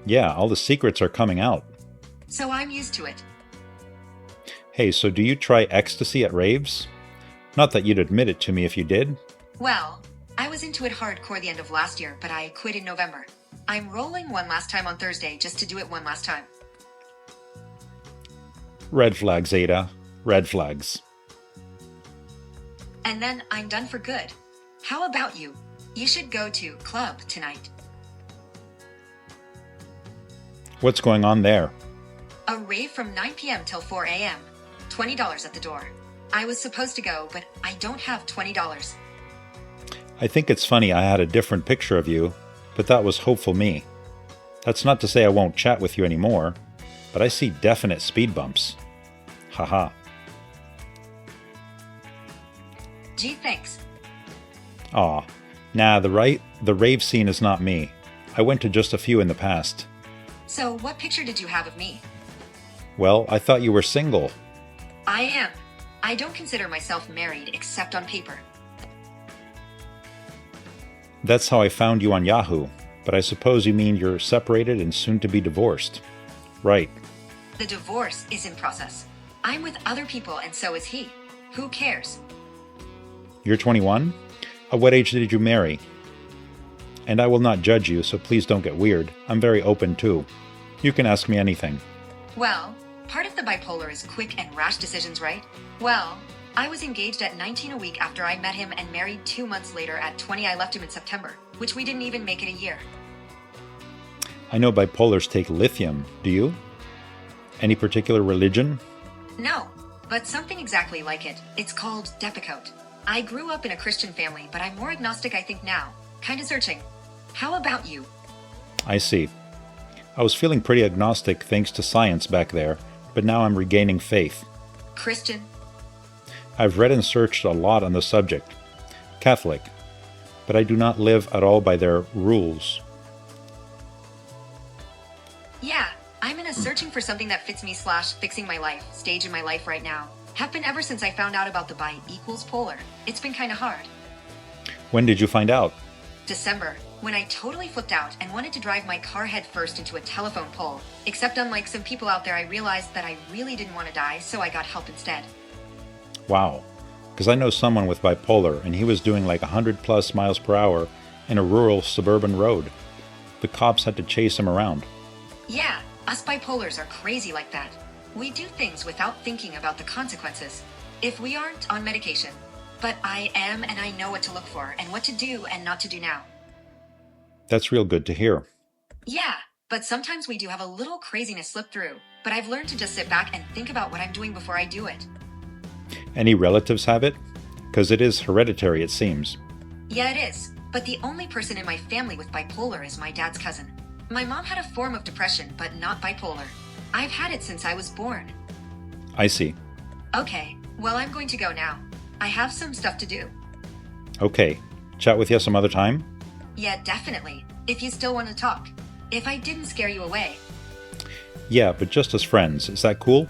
Yeah, all the secrets are coming out. So I'm used to it. Hey, so do you try ecstasy at raves? Not that you'd admit it to me if you did. Well, I was into it hardcore the end of last year, but I quit in November. I'm rolling one last time on Thursday just to do it one last time. Red flags, Ada. Red flags. And then I'm done for good. How about you? You should go to club tonight. What's going on there? A rave from 9 p.m. till 4 a.m. $20 at the door. I was supposed to go, but I don't have $20. I think it's funny I had a different picture of you, but that was hopeful me. That's not to say I won't chat with you anymore, but I see definite speed bumps. Haha. Gee, thanks. Aw. Nah, the rave scene is not me. I went to just a few in the past. So what picture did you have of me? Well, I thought you were single. I am. I don't consider myself married except on paper. That's how I found you on Yahoo, but I suppose you mean you're separated and soon to be divorced. Right. The divorce is in process. I'm with other people and so is he. Who cares? You're 21? At what age did you marry? And I will not judge you, so please don't get weird. I'm very open too. You can ask me anything. Well, part of the bipolar is quick and rash decisions, right? Well, I was engaged at 19 a week after I met him and married 2 months later at 20. I left him in September, which we didn't even make it a year. I know bipolars take lithium. Do you? Any particular religion? No, but something exactly like it. It's called Depakote. I grew up in a Christian family, but I'm more agnostic I think now. Kinda searching. How about you? I see. I was feeling pretty agnostic thanks to science back there, but now I'm regaining faith. Christian? I've read and searched a lot on the subject. Catholic, but I do not live at all by their rules. Yeah, I'm in a searching for something that fits me / fixing my life stage in my life right now. Have been ever since I found out about the bi equals polar. It's been kinda hard. When did you find out? December, when I totally flipped out and wanted to drive my car head first into a telephone pole. Except unlike some people out there, I realized that I really didn't want to die, so I got help instead. Wow. Because I know someone with bipolar, and he was doing like 100 plus miles per hour in a rural suburban road. The cops had to chase him around. Yeah, us bipolars are crazy like that. We do things without thinking about the consequences. If we aren't on medication. But I am, and I know what to look for, and what to do and not to do now. That's real good to hear. Yeah, but sometimes we do have a little craziness slip through. But I've learned to just sit back and think about what I'm doing before I do it. Any relatives have it? Because it is hereditary, it seems. Yeah, it is. But the only person in my family with bipolar is my dad's cousin. My mom had a form of depression, but not bipolar. I've had it since I was born. I see. Okay, well, I'm going to go now. I have some stuff to do. Okay. Chat with you some other time? Yeah, definitely. If you still want to talk. If I didn't scare you away. Yeah, but just as friends. Is that cool?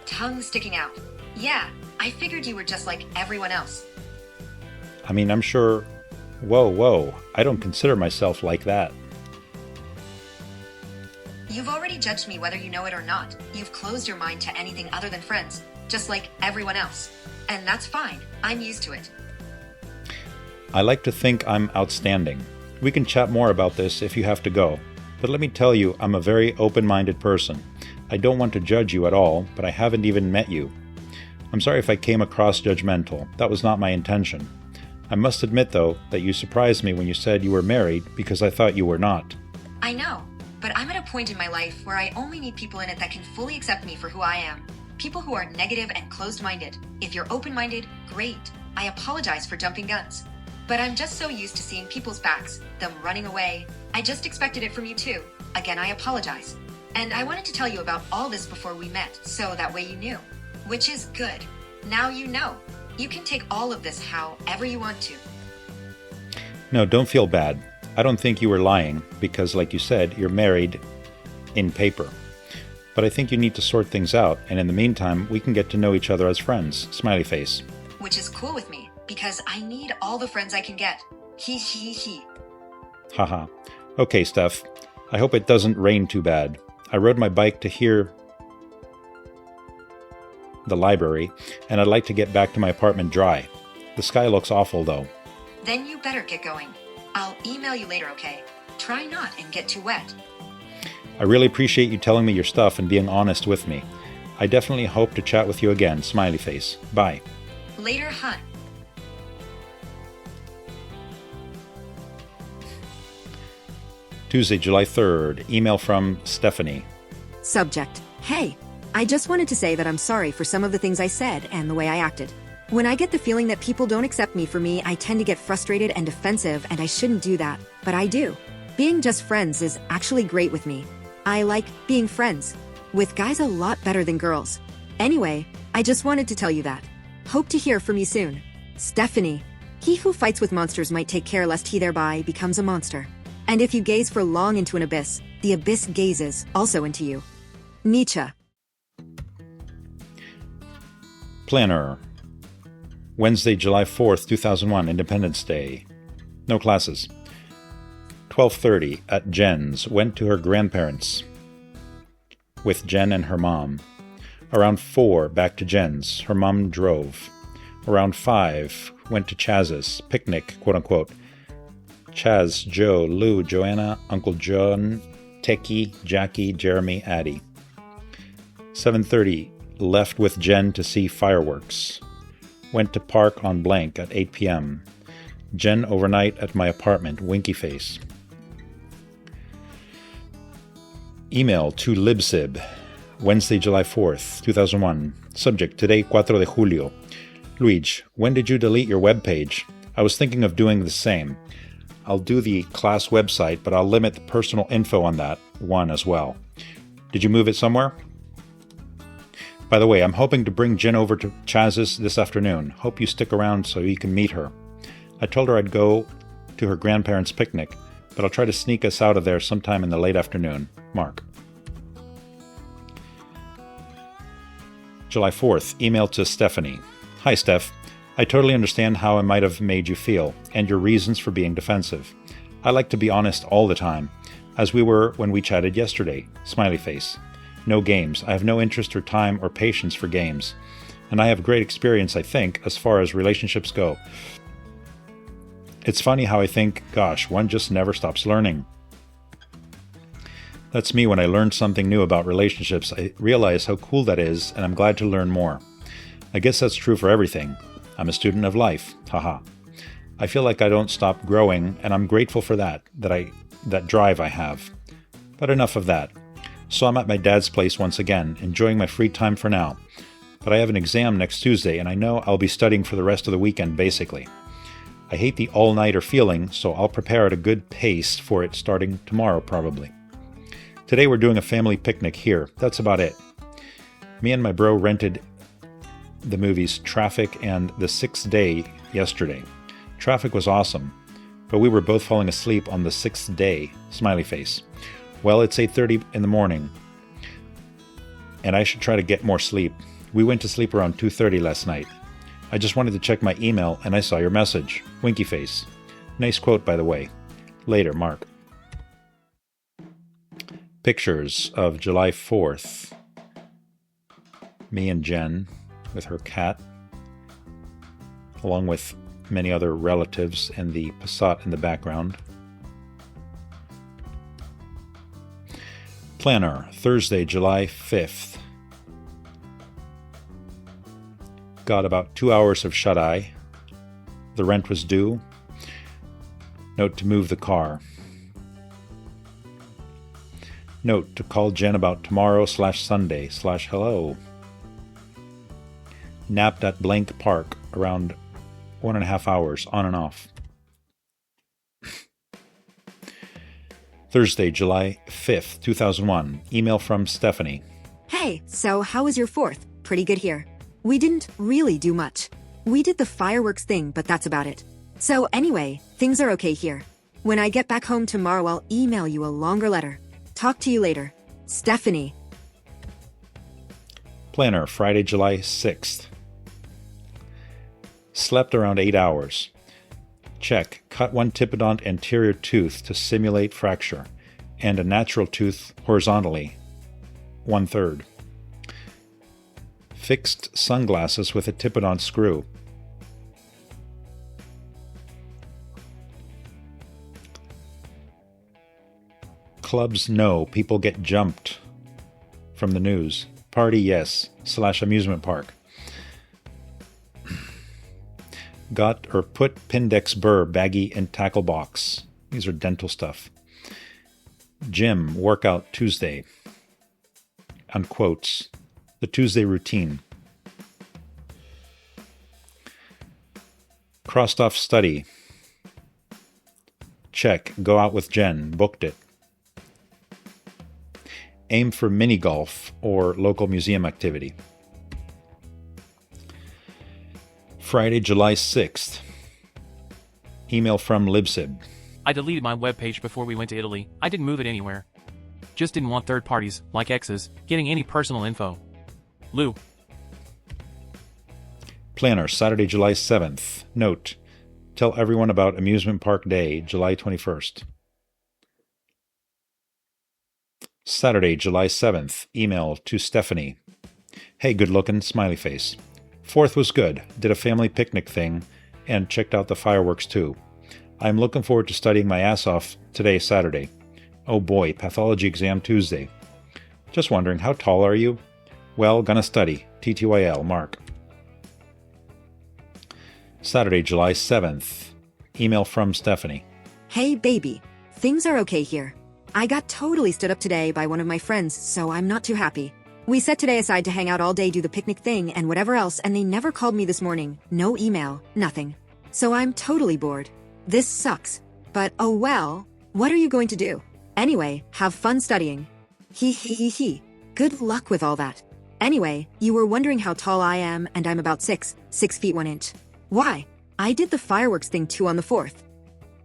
Tongue sticking out. Yeah, I figured you were just like everyone else. I mean, I'm sure... Whoa. I don't consider myself like that. You've already judged me whether you know it or not. You've closed your mind to anything other than friends, just like everyone else. And that's fine. I'm used to it. I like to think I'm outstanding. We can chat more about this if you have to go. But let me tell you, I'm a very open-minded person. I don't want to judge you at all, but I haven't even met you. I'm sorry if I came across judgmental. That was not my intention. I must admit, though, that you surprised me when you said you were married because I thought you were not. I know, but I'm at a point in my life where I only need people in it that can fully accept me for who I am. People who are negative and closed-minded. If you're open-minded, great. I apologize for jumping guns. But I'm just so used to seeing people's backs, them running away. I just expected it from you too. Again, I apologize. And I wanted to tell you about all this before we met, so that way you knew. which is good. Now you know. You can take all of this however you want to. No, don't feel bad. I don't think you were lying because, like you said, you're married in paper. But I think you need to sort things out, and in the meantime, we can get to know each other as friends. Smiley face. Which is cool with me, because I need all the friends I can get. He. Haha. Okay, Steph. I hope it doesn't rain too bad. I rode my bike to here, the library, and I'd like to get back to my apartment dry. The sky looks awful, though. Then you better get going. I'll email you later, okay? Try not and get too wet. I really appreciate you telling me your stuff and being honest with me. I definitely hope to chat with you again. Smiley face. Bye. Later, hun. Tuesday, July 3rd. Email from Stephanie. Subject. Hey, I just wanted to say that I'm sorry for some of the things I said and the way I acted. When I get the feeling that people don't accept me for me, I tend to get frustrated and defensive, and I shouldn't do that, but I do. Being just friends is actually great with me. I like being friends with guys a lot better than girls. Anyway, I just wanted to tell you that. Hope to hear from you soon. Stephanie. He who fights with monsters might take care lest he thereby becomes a monster. And if you gaze for long into an abyss, the abyss gazes also into you. Nietzsche. Planner. Wednesday, July 4th, 2001, Independence Day. No classes. 12:30 at Jen's. Went to her grandparents with Jen and her mom. Around 4, back to Jen's. Her mom drove. Around 5, went to Chaz's. Picnic, quote-unquote. Chaz, Joe, Lou, Joanna, Uncle John, Techie, Jackie, Jeremy, Addie. 7:30, left with Jen to see fireworks. Went to park on blank at 8 p.m. Jen overnight at my apartment, winky face. Email to Libsib. Wednesday, July 4th, 2001. Subject, today, 4 de julio. Luigi, when did you delete your webpage? I was thinking of doing the same. I'll do the class website, but I'll limit the personal info on that one as well. Did you move it somewhere? By the way, I'm hoping to bring Jen over to Chaz's this afternoon. Hope you stick around so you can meet her. I told her I'd go to her grandparents' picnic, but I'll try to sneak us out of there sometime in the late afternoon. Mark. July 4th, email to Stephanie. Hi, Steph. I totally understand how I might have made you feel, and your reasons for being defensive. I like to be honest all the time, as we were when we chatted yesterday. Smiley face. No games. I have no interest or time or patience for games. And I have great experience, I think, as far as relationships go. It's funny how I think, gosh, one just never stops learning. That's me when I learn something new about relationships. I realize how cool that is, and I'm glad to learn more. I guess that's true for everything. I'm a student of life. Haha. I feel like I don't stop growing, and I'm grateful for that drive I have. But enough of that. So I'm at my dad's place once again, enjoying my free time for now. But I have an exam next Tuesday, and I know I'll be studying for the rest of the weekend, basically. I hate the all-nighter feeling, so I'll prepare at a good pace for it starting tomorrow, probably. Today we're doing a family picnic here. That's about it. Me and my bro rented the movies Traffic and The Sixth Day yesterday. Traffic was awesome, but we were both falling asleep on the sixth day. Smiley face. Well, it's 8:30 in the morning, and I should try to get more sleep. We went to sleep around 2:30 last night. I just wanted to check my email, and I saw your message. Winky face. Nice quote, by the way. Later, Mark. Pictures of July 4th. Me and Jen with her cat, along with many other relatives and the Passat in the background. Planner, Thursday, July 5th. Got about 2 hours of shut-eye. The rent was due. Note to move the car. Note to call Jen about tomorrow/Sunday/hello. Napped at blank park around 1.5 hours, on and off. Thursday, July 5th, 2001. Email from Stephanie. Hey, so how was your 4th? Pretty good here. We didn't really do much. We did the fireworks thing, but that's about it. So anyway, things are okay here. When I get back home tomorrow, I'll email you a longer letter. Talk to you later. Stephanie. Planner, Friday, July 6th. Slept around 8 hours. Check. Cut one typodont anterior tooth to simulate fracture, and a natural tooth horizontally, 1/3. Fixed sunglasses with a typodont screw. Clubs no, people get jumped from the news. Party yes, / amusement park. Got or put Pindex burr baggie in tackle box. These are dental stuff. Gym, workout Tuesday. Unquotes. The Tuesday routine. Crossed off study. Check. Go out with Jen. Booked it. Aim for mini golf or local museum activity. Friday, July 6th. Email from Libsib. I deleted my webpage before we went to Italy. I didn't move it anywhere. Just didn't want third parties, like exes, getting any personal info. Lou. Planner, Saturday, July 7th. Note, tell everyone about Amusement Park Day, July 21st. Saturday, July 7th. Email to Stephanie. Hey, good looking, smiley face. 4th was good. Did a family picnic thing and checked out the fireworks too. I'm looking forward to studying my ass off today, Saturday. Oh boy, pathology exam Tuesday. Just wondering, how tall are you? Well, gonna study. TTYL, Mark. Saturday, July 7th. Email from Stephanie. Hey, baby. Things are okay here. I got totally stood up today by one of my friends, so I'm not too happy. We set today aside to hang out all day, do the picnic thing, and whatever else, and they never called me this morning. No email, nothing. So I'm totally bored. This sucks. But oh well, what are you going to do? Anyway, have fun studying. He. Good luck with all that. Anyway, you were wondering how tall I am, and I'm about 6 feet 1 inch. Why? I did the fireworks thing too on the 4th.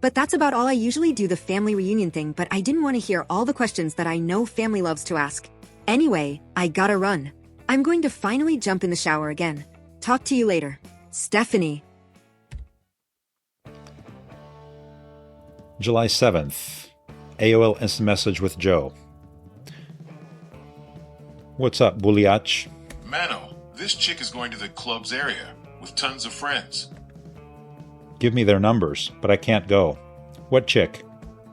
But that's about all. I usually do the family reunion thing, but I didn't want to hear all the questions that I know family loves to ask. Anyway, I gotta run. I'm going to finally jump in the shower again. Talk to you later. Stephanie. July 7th. AOL Instant Message with Joe. What's up, Buliach? Mano, this chick is going to the club's area with tons of friends. Give me their numbers, but I can't go. What chick?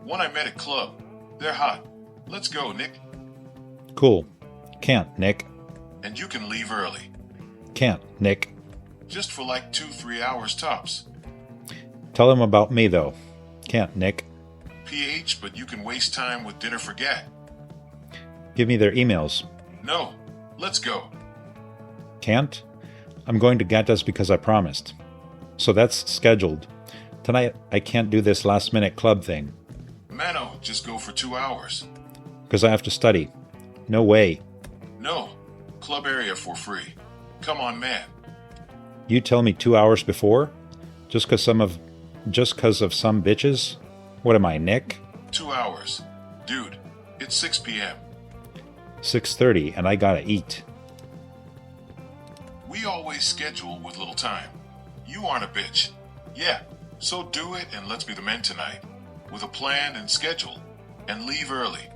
One I met at club. They're hot. Let's go, Nick. Cool. Can't, Nick. And you can leave early. Can't, Nick. Just for like 2-3 hours tops. Tell them about me, though. Can't, Nick. PH, but you can waste time with dinner for Gat. Give me their emails. No. Let's go. Can't? I'm going to Gatta's because I promised. So that's scheduled. Tonight, I can't do this last-minute club thing. Mano, just go for 2 hours. Because I have to study. No way. No. Club area for free. Come on, man. You tell me 2 hours before? Just because of some bitches? What am I, Nick? 2 hours. Dude, it's 6 p.m. 6:30, and I gotta eat. We always schedule with little time. You aren't a bitch. Yeah, so do it and let's be the men tonight. With a plan and schedule. And leave early.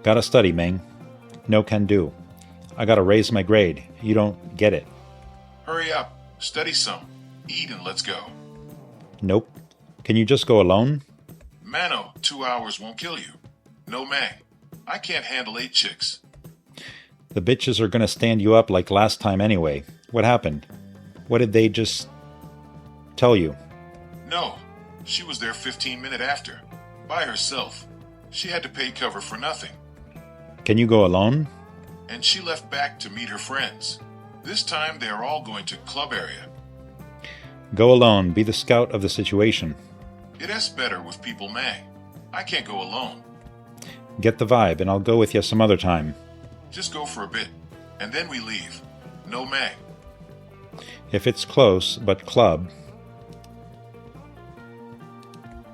Gotta study, Ming. No can do. I gotta raise my grade. You don't get it. Hurry up. Study some. Eat and let's go. Nope. Can you just go alone? Mano, 2 hours won't kill you. No, Mang. I can't handle 8 chicks. The bitches are gonna stand you up like last time anyway. What happened? What did they just tell you? No, she was there 15 minutes after. By herself. She had to pay cover for nothing. Can you go alone? And she left back to meet her friends. This time they are all going to club area. Go alone. Be the scout of the situation. It is better with people, Mang. I can't go alone. Get the vibe, and I'll go with you some other time. Just go for a bit, and then we leave. No, Mang. If it's close, but club,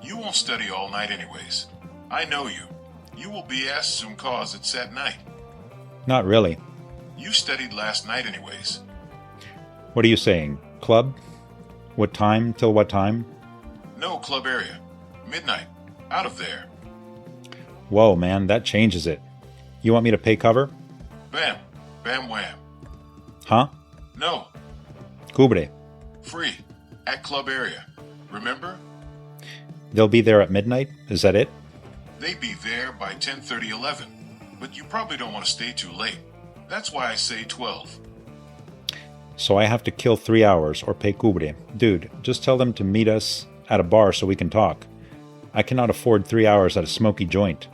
You won't study all night anyways. I know you. You will BS some cause it's at night. not really. You studied last night anyways. What are you saying? Club? What time till what time? No club area. Midnight. Out of there. Whoa, man, that changes it. You want me to pay cover? Bam. Bam wham. Huh? No. Cubre. Free. At club area. Remember? They'll be there at midnight? Is that it? They'd be there by 10:30, 11. But you probably don't want to stay too late. That's why I say 12. So I have to kill 3 hours or pay cubre. Dude, just tell them to meet us at a bar so we can talk. I cannot afford 3 hours at a smoky joint.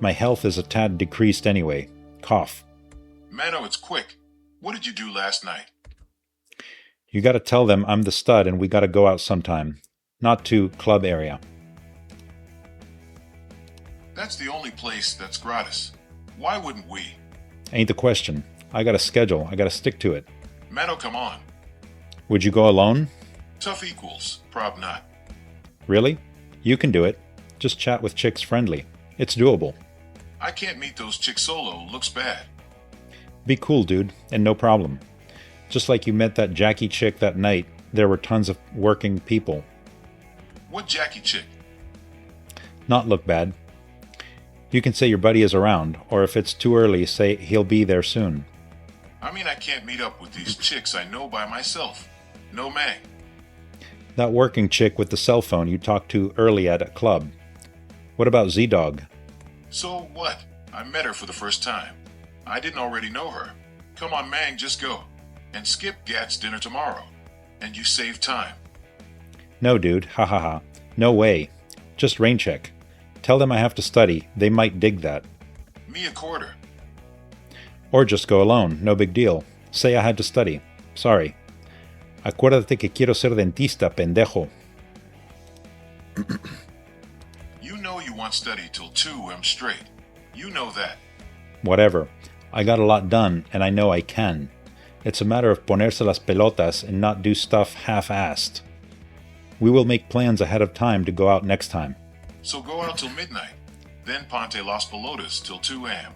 My health is a tad decreased anyway. Cough. Mano, it's quick. What did you do last night? You gotta tell them I'm the stud and we gotta go out sometime. Not to club area. That's the only place that's gratis. Why wouldn't we? Ain't the question. I got a schedule. I gotta stick to it. Mano, come on. Would you go alone? Tough equals. Prob not. Really? You can do it. Just chat with chicks friendly. It's doable. I can't meet those chicks solo. Looks bad. Be cool, dude, and no problem. Just like you met that Jackie chick that night, there were tons of working people. What Jackie chick? Not look bad. You can say your buddy is around, or if it's too early, say he'll be there soon. I mean, I can't meet up with these chicks I know by myself. No Mang. That working chick with the cell phone you talked to early at a club. What about Z-Dog? So what? I met her for the first time. I didn't already know her. Come on, Mang, just go. And skip Gat's dinner tomorrow. And you save time. No, dude. Ha ha ha. No way. Just rain check. Tell them I have to study. They might dig that. Me a quarter. Or just go alone. No big deal. Say I had to study. Sorry. Acuérdate que quiero ser dentista, pendejo. You know you want study till 2 am straight. You know that. Whatever. I got a lot done, and I know I can. It's a matter of ponerse las pelotas and not do stuff half-assed. We will make plans ahead of time to go out next time. So go out till midnight. Then Ponte Las Pelotas till 2 am.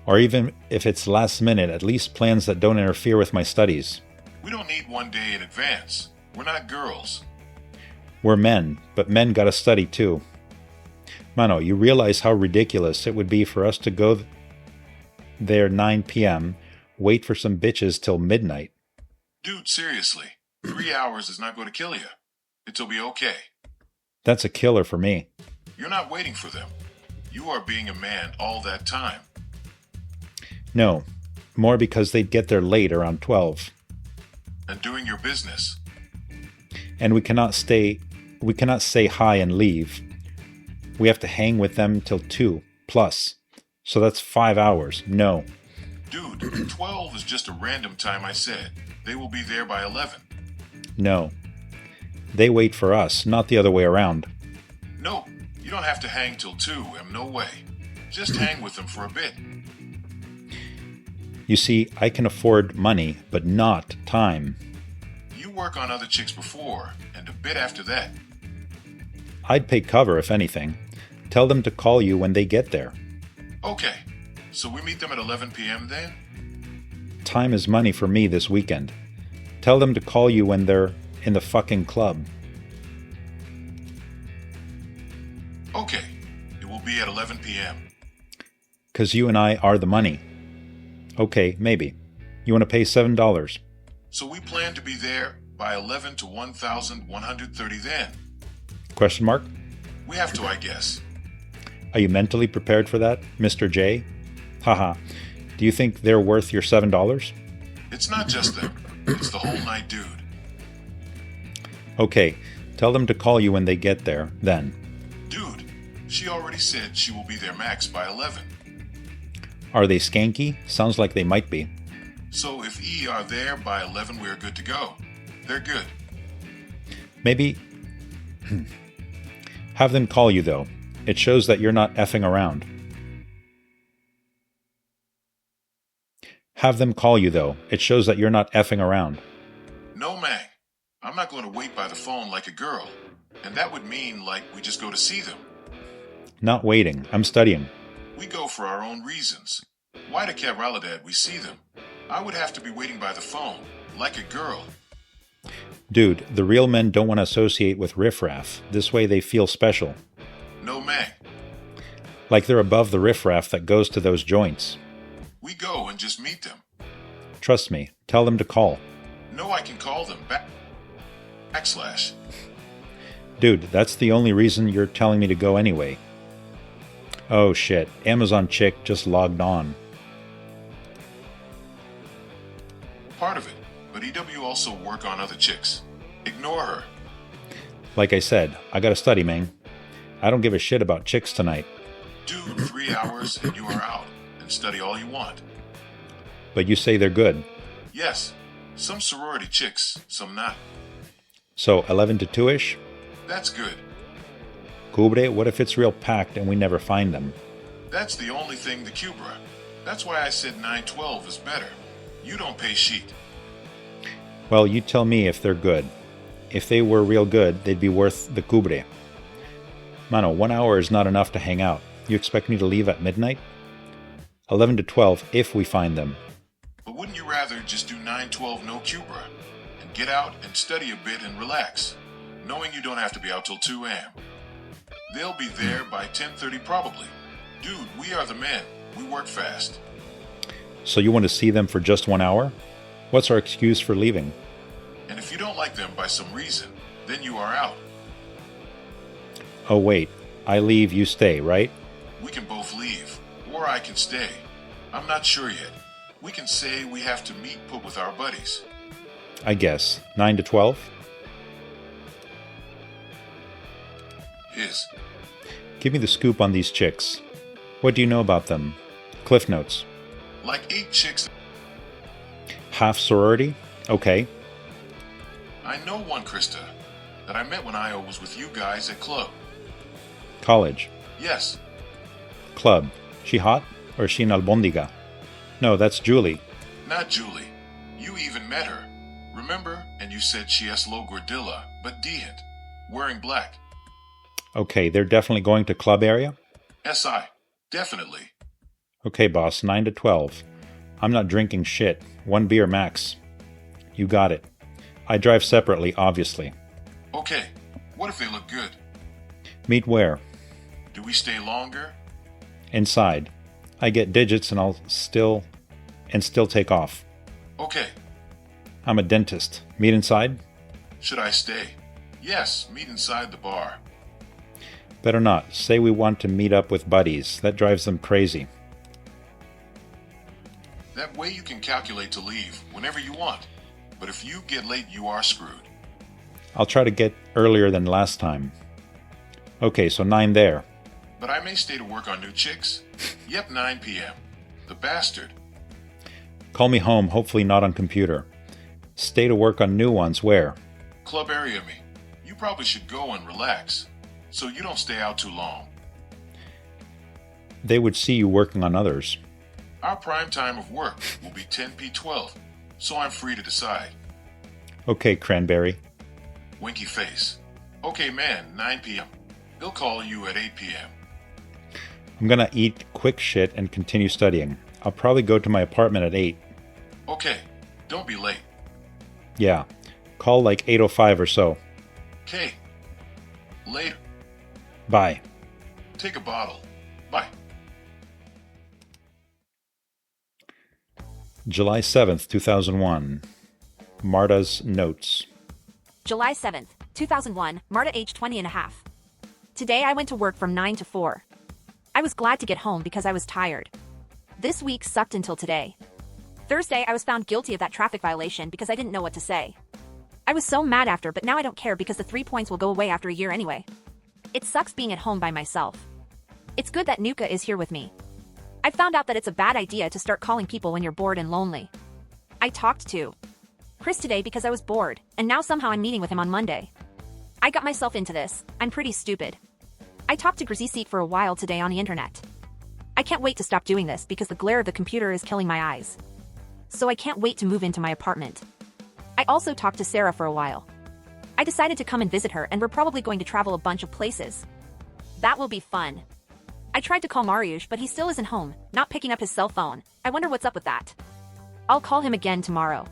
Or even if it's last minute, at least plans that don't interfere with my studies. We don't need 1 day in advance. We're not girls. We're men, but men gotta study too. Mano, you realize how ridiculous it would be for us to go there 9 p.m., wait for some bitches till midnight. Dude, seriously. 3 hours is not going to kill you. It'll be okay. That's a killer for me. You're not waiting for them. You are being a man all that time. No, more because they'd get there late around 12. And doing your business. And we cannot say hi and leave. We have to hang with them till 2 plus. So that's 5 hours. No. Dude, 12 is just a random time I said. They will be there by 11. No. They wait for us, not the other way around. No, you don't have to hang till 2 am no way. Just hang with them for a bit. You see, I can afford money, but not time. You work on other chicks before, and a bit after that. I'd pay cover if anything. Tell them to call you when they get there. Okay, so we meet them at 11 p.m. then? Time is money for me this weekend. Tell them to call you when they're in the fucking club. Okay, it will be at 11 p.m. 'Cause you and I are the money. Okay, maybe. You want to pay $7? So we plan to be there by 11 to 1,130 then. Question mark? We have to, I guess. Are you mentally prepared for that, Mr. J? Haha. Do you think they're worth your $7? It's not just them. It's the whole night, dude. Okay, tell them to call you when they get there, then. Dude, she already said she will be there max by 11. Are they skanky? Sounds like they might be. So if E are there by 11, we're good to go. They're good. Maybe... Have them call you, though. It shows that you're not effing around. Have them call you, though. It shows that you're not effing around. No, Mang. I'm not going to wait by the phone like a girl. And that would mean, like, we just go to see them. Not waiting. I'm studying. We go for our own reasons. Why to Cabralidad we see them? I would have to be waiting by the phone, like a girl. Dude, the real men don't want to associate with riffraff. This way they feel special. No, Mang. Like they're above the riffraff that goes to those joints. We go and just meet them. Trust me. Tell them to call. No, I can call them backslash. Dude, that's the only reason you're telling me to go anyway. Oh shit, Amazon chick just logged on. Part of it, but EW also work on other chicks. Ignore her. Like I said, I gotta study, man. I don't give a shit about chicks tonight. Dude, 3 hours and you are out, and study all you want. But you say they're good. Yes, some sorority chicks, some not. So 11 to 2-ish? That's good. Cubre, what if it's real packed and we never find them? That's the only thing the Cubra. That's why I said 912 is better. You don't pay sheet. Well, you tell me if they're good. If they were real good, they'd be worth the Cubre. Mano, 1 hour is not enough to hang out. You expect me to leave at midnight? 11 to 12 if we find them. But wouldn't you rather just do 912 no Cubra? And get out and study a bit and relax, knowing you don't have to be out till 2 a.m. They'll be there by 10:30 probably. Dude, we are the men. We work fast. So you want to see them for just 1 hour? What's our excuse for leaving? And if you don't like them by some reason, then you are out. Oh wait, I leave, you stay, right? We can both leave, or I can stay. I'm not sure yet. We can say we have to meet put with our buddies. I guess. 9 to 12? His. Give me the scoop on these chicks. What do you know about them? Cliff notes. Like 8 chicks. Half sorority? Okay. I know one, Krista, that I met when I was with you guys at club. College. Yes. Club. She hot? Or is she an albondiga? No, that's Julie. Not Julie. You even met her. Remember? And you said she es lo gordilla, but dehint, wearing black. Okay, they're definitely going to club area? SI. Definitely. Okay, boss, 9 to 12. I'm not drinking shit. 1 beer max. You got it. I drive separately, obviously. Okay. What if they look good? Meet where? Do we stay longer? Inside. I get digits and I'll still take off. Okay. I'm a dentist. Meet inside? Should I stay? Yes, meet inside the bar. Better not. Say we want to meet up with buddies. That drives them crazy. That way you can calculate to leave whenever you want. But if you get late, you are screwed. I'll try to get earlier than last time. Okay, so 9 there. But I may stay to work on new chicks. Yep, 9 p.m. The bastard. Call me home, hopefully not on computer. Stay to work on new ones. Where? Club area me. You probably should go and relax, so you don't stay out too long. They would see you working on others. Our prime time of work will be 10 p.12, so I'm free to decide. Okay, Cranberry. Winky face. Okay, man, 9 p.m. He'll call you at 8 p.m. I'm gonna eat quick shit and continue studying. I'll probably go to my apartment at 8. Okay, don't be late. Yeah, call like 8:05 or so. Okay. Later. Bye. Take a bottle. Bye. July 7th, 2001. Marta's notes. July 7th, 2001, Marta age 20 and a half. Today I went to work from 9 to 4. I was glad to get home because I was tired. This week sucked until today. Thursday I was found guilty of that traffic violation because I didn't know what to say. I was so mad after, but now I don't care because the 3 points will go away after a year anyway. It sucks being at home by myself. It's good that Nuka is here with me. I found out that it's a bad idea to start calling people when you're bored and lonely. I talked to Chris today because I was bored, and now somehow I'm meeting with him on Monday. I got myself into this. I'm pretty stupid. I talked to Grzesiek for a while today on the internet. I can't wait to stop doing this because the glare of the computer is killing my eyes. so I can't wait to move into my apartment. I also talked to Sarah for a while. I decided to come and visit her, and we're probably going to travel a bunch of places. That will be fun. I tried to call Mariusz, but he still isn't home, not picking up his cell phone. I wonder what's up with that. I'll call him again tomorrow.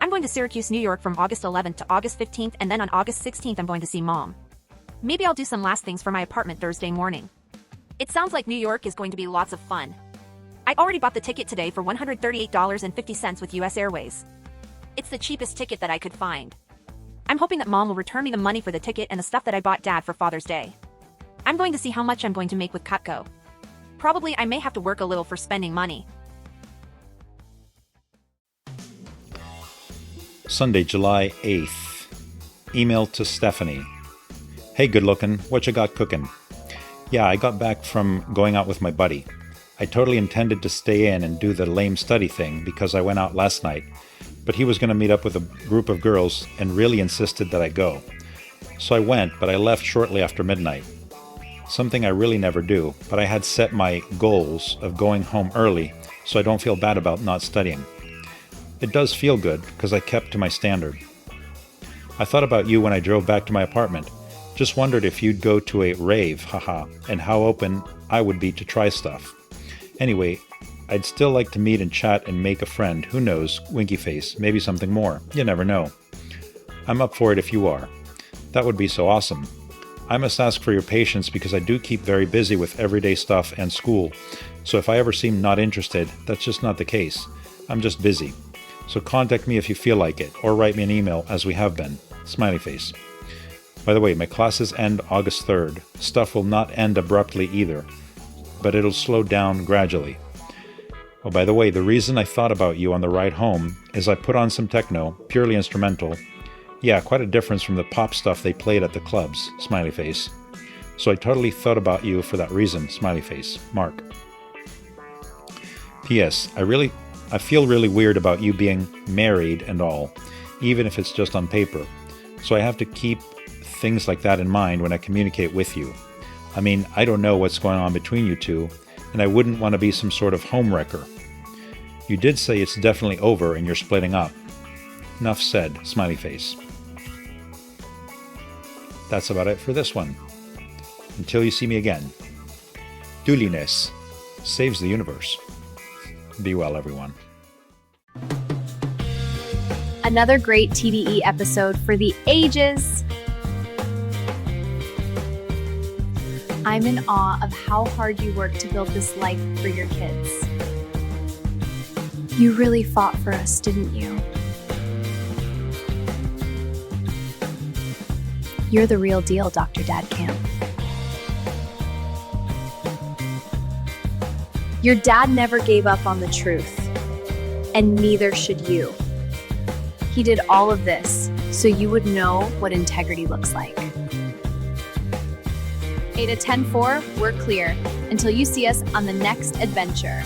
I'm going to Syracuse, New York from August 11th to August 15th, and then on August 16th I'm going to see Mom. Maybe I'll do some last things for my apartment Thursday morning. It sounds like New York is going to be lots of fun. I already bought the ticket today for $138.50 with US Airways. It's the cheapest ticket that I could find. I'm hoping that Mom will return me the money for the ticket and the stuff that I bought Dad for Father's Day. I'm going to see how much I'm going to make with Cutco. Probably I may have to work a little for spending money. Sunday, July 8th. Email to Stephanie. Hey, good looking, what you got cooking? Yeah, I got back from going out with my buddy. I totally intended to stay in and do the lame study thing because I went out last night, but he was going to meet up with a group of girls and really insisted that I go. So I went, but I left shortly after midnight. Something I really never do, but I had set my goals of going home early so I don't feel bad about not studying. It does feel good because I kept to my standard. I thought about you when I drove back to my apartment. Just wondered if you'd go to a rave, haha, and how open I would be to try stuff. Anyway, I'd still like to meet and chat and make a friend. Who knows, winky face, maybe something more. You never know. I'm up for it if you are. That would be so awesome. I must ask for your patience because I do keep very busy with everyday stuff and school. So if I ever seem not interested, that's just not the case. I'm just busy. So contact me if you feel like it, or write me an email as we have been. Smiley face. By the way, my classes end August 3rd. Stuff will not end abruptly either, but it'll slow down gradually. Oh, by the way, the reason I thought about you on the ride home is I put on some techno, purely instrumental. Yeah, quite a difference from the pop stuff they played at the clubs, smiley face. So I totally thought about you for that reason, smiley face. Mark. P.S. I feel really weird about you being married and all, even if it's just on paper. So I have to keep things like that in mind when I communicate with you. I mean, I don't know what's going on between you two, and I wouldn't want to be some sort of homewrecker. You did say it's definitely over and you're splitting up. Enough said, smiley face. That's about it for this one. Until you see me again. Duliness saves the universe. Be well, everyone. Another great TDE episode for the ages. I'm in awe of how hard you work to build this life for your kids. You really fought for us, didn't you? You're the real deal, Dr. Dad Camp. Your dad never gave up on the truth, and neither should you. He did all of this so you would know what integrity looks like. Ada 10-4, we're clear until you see us on the next adventure.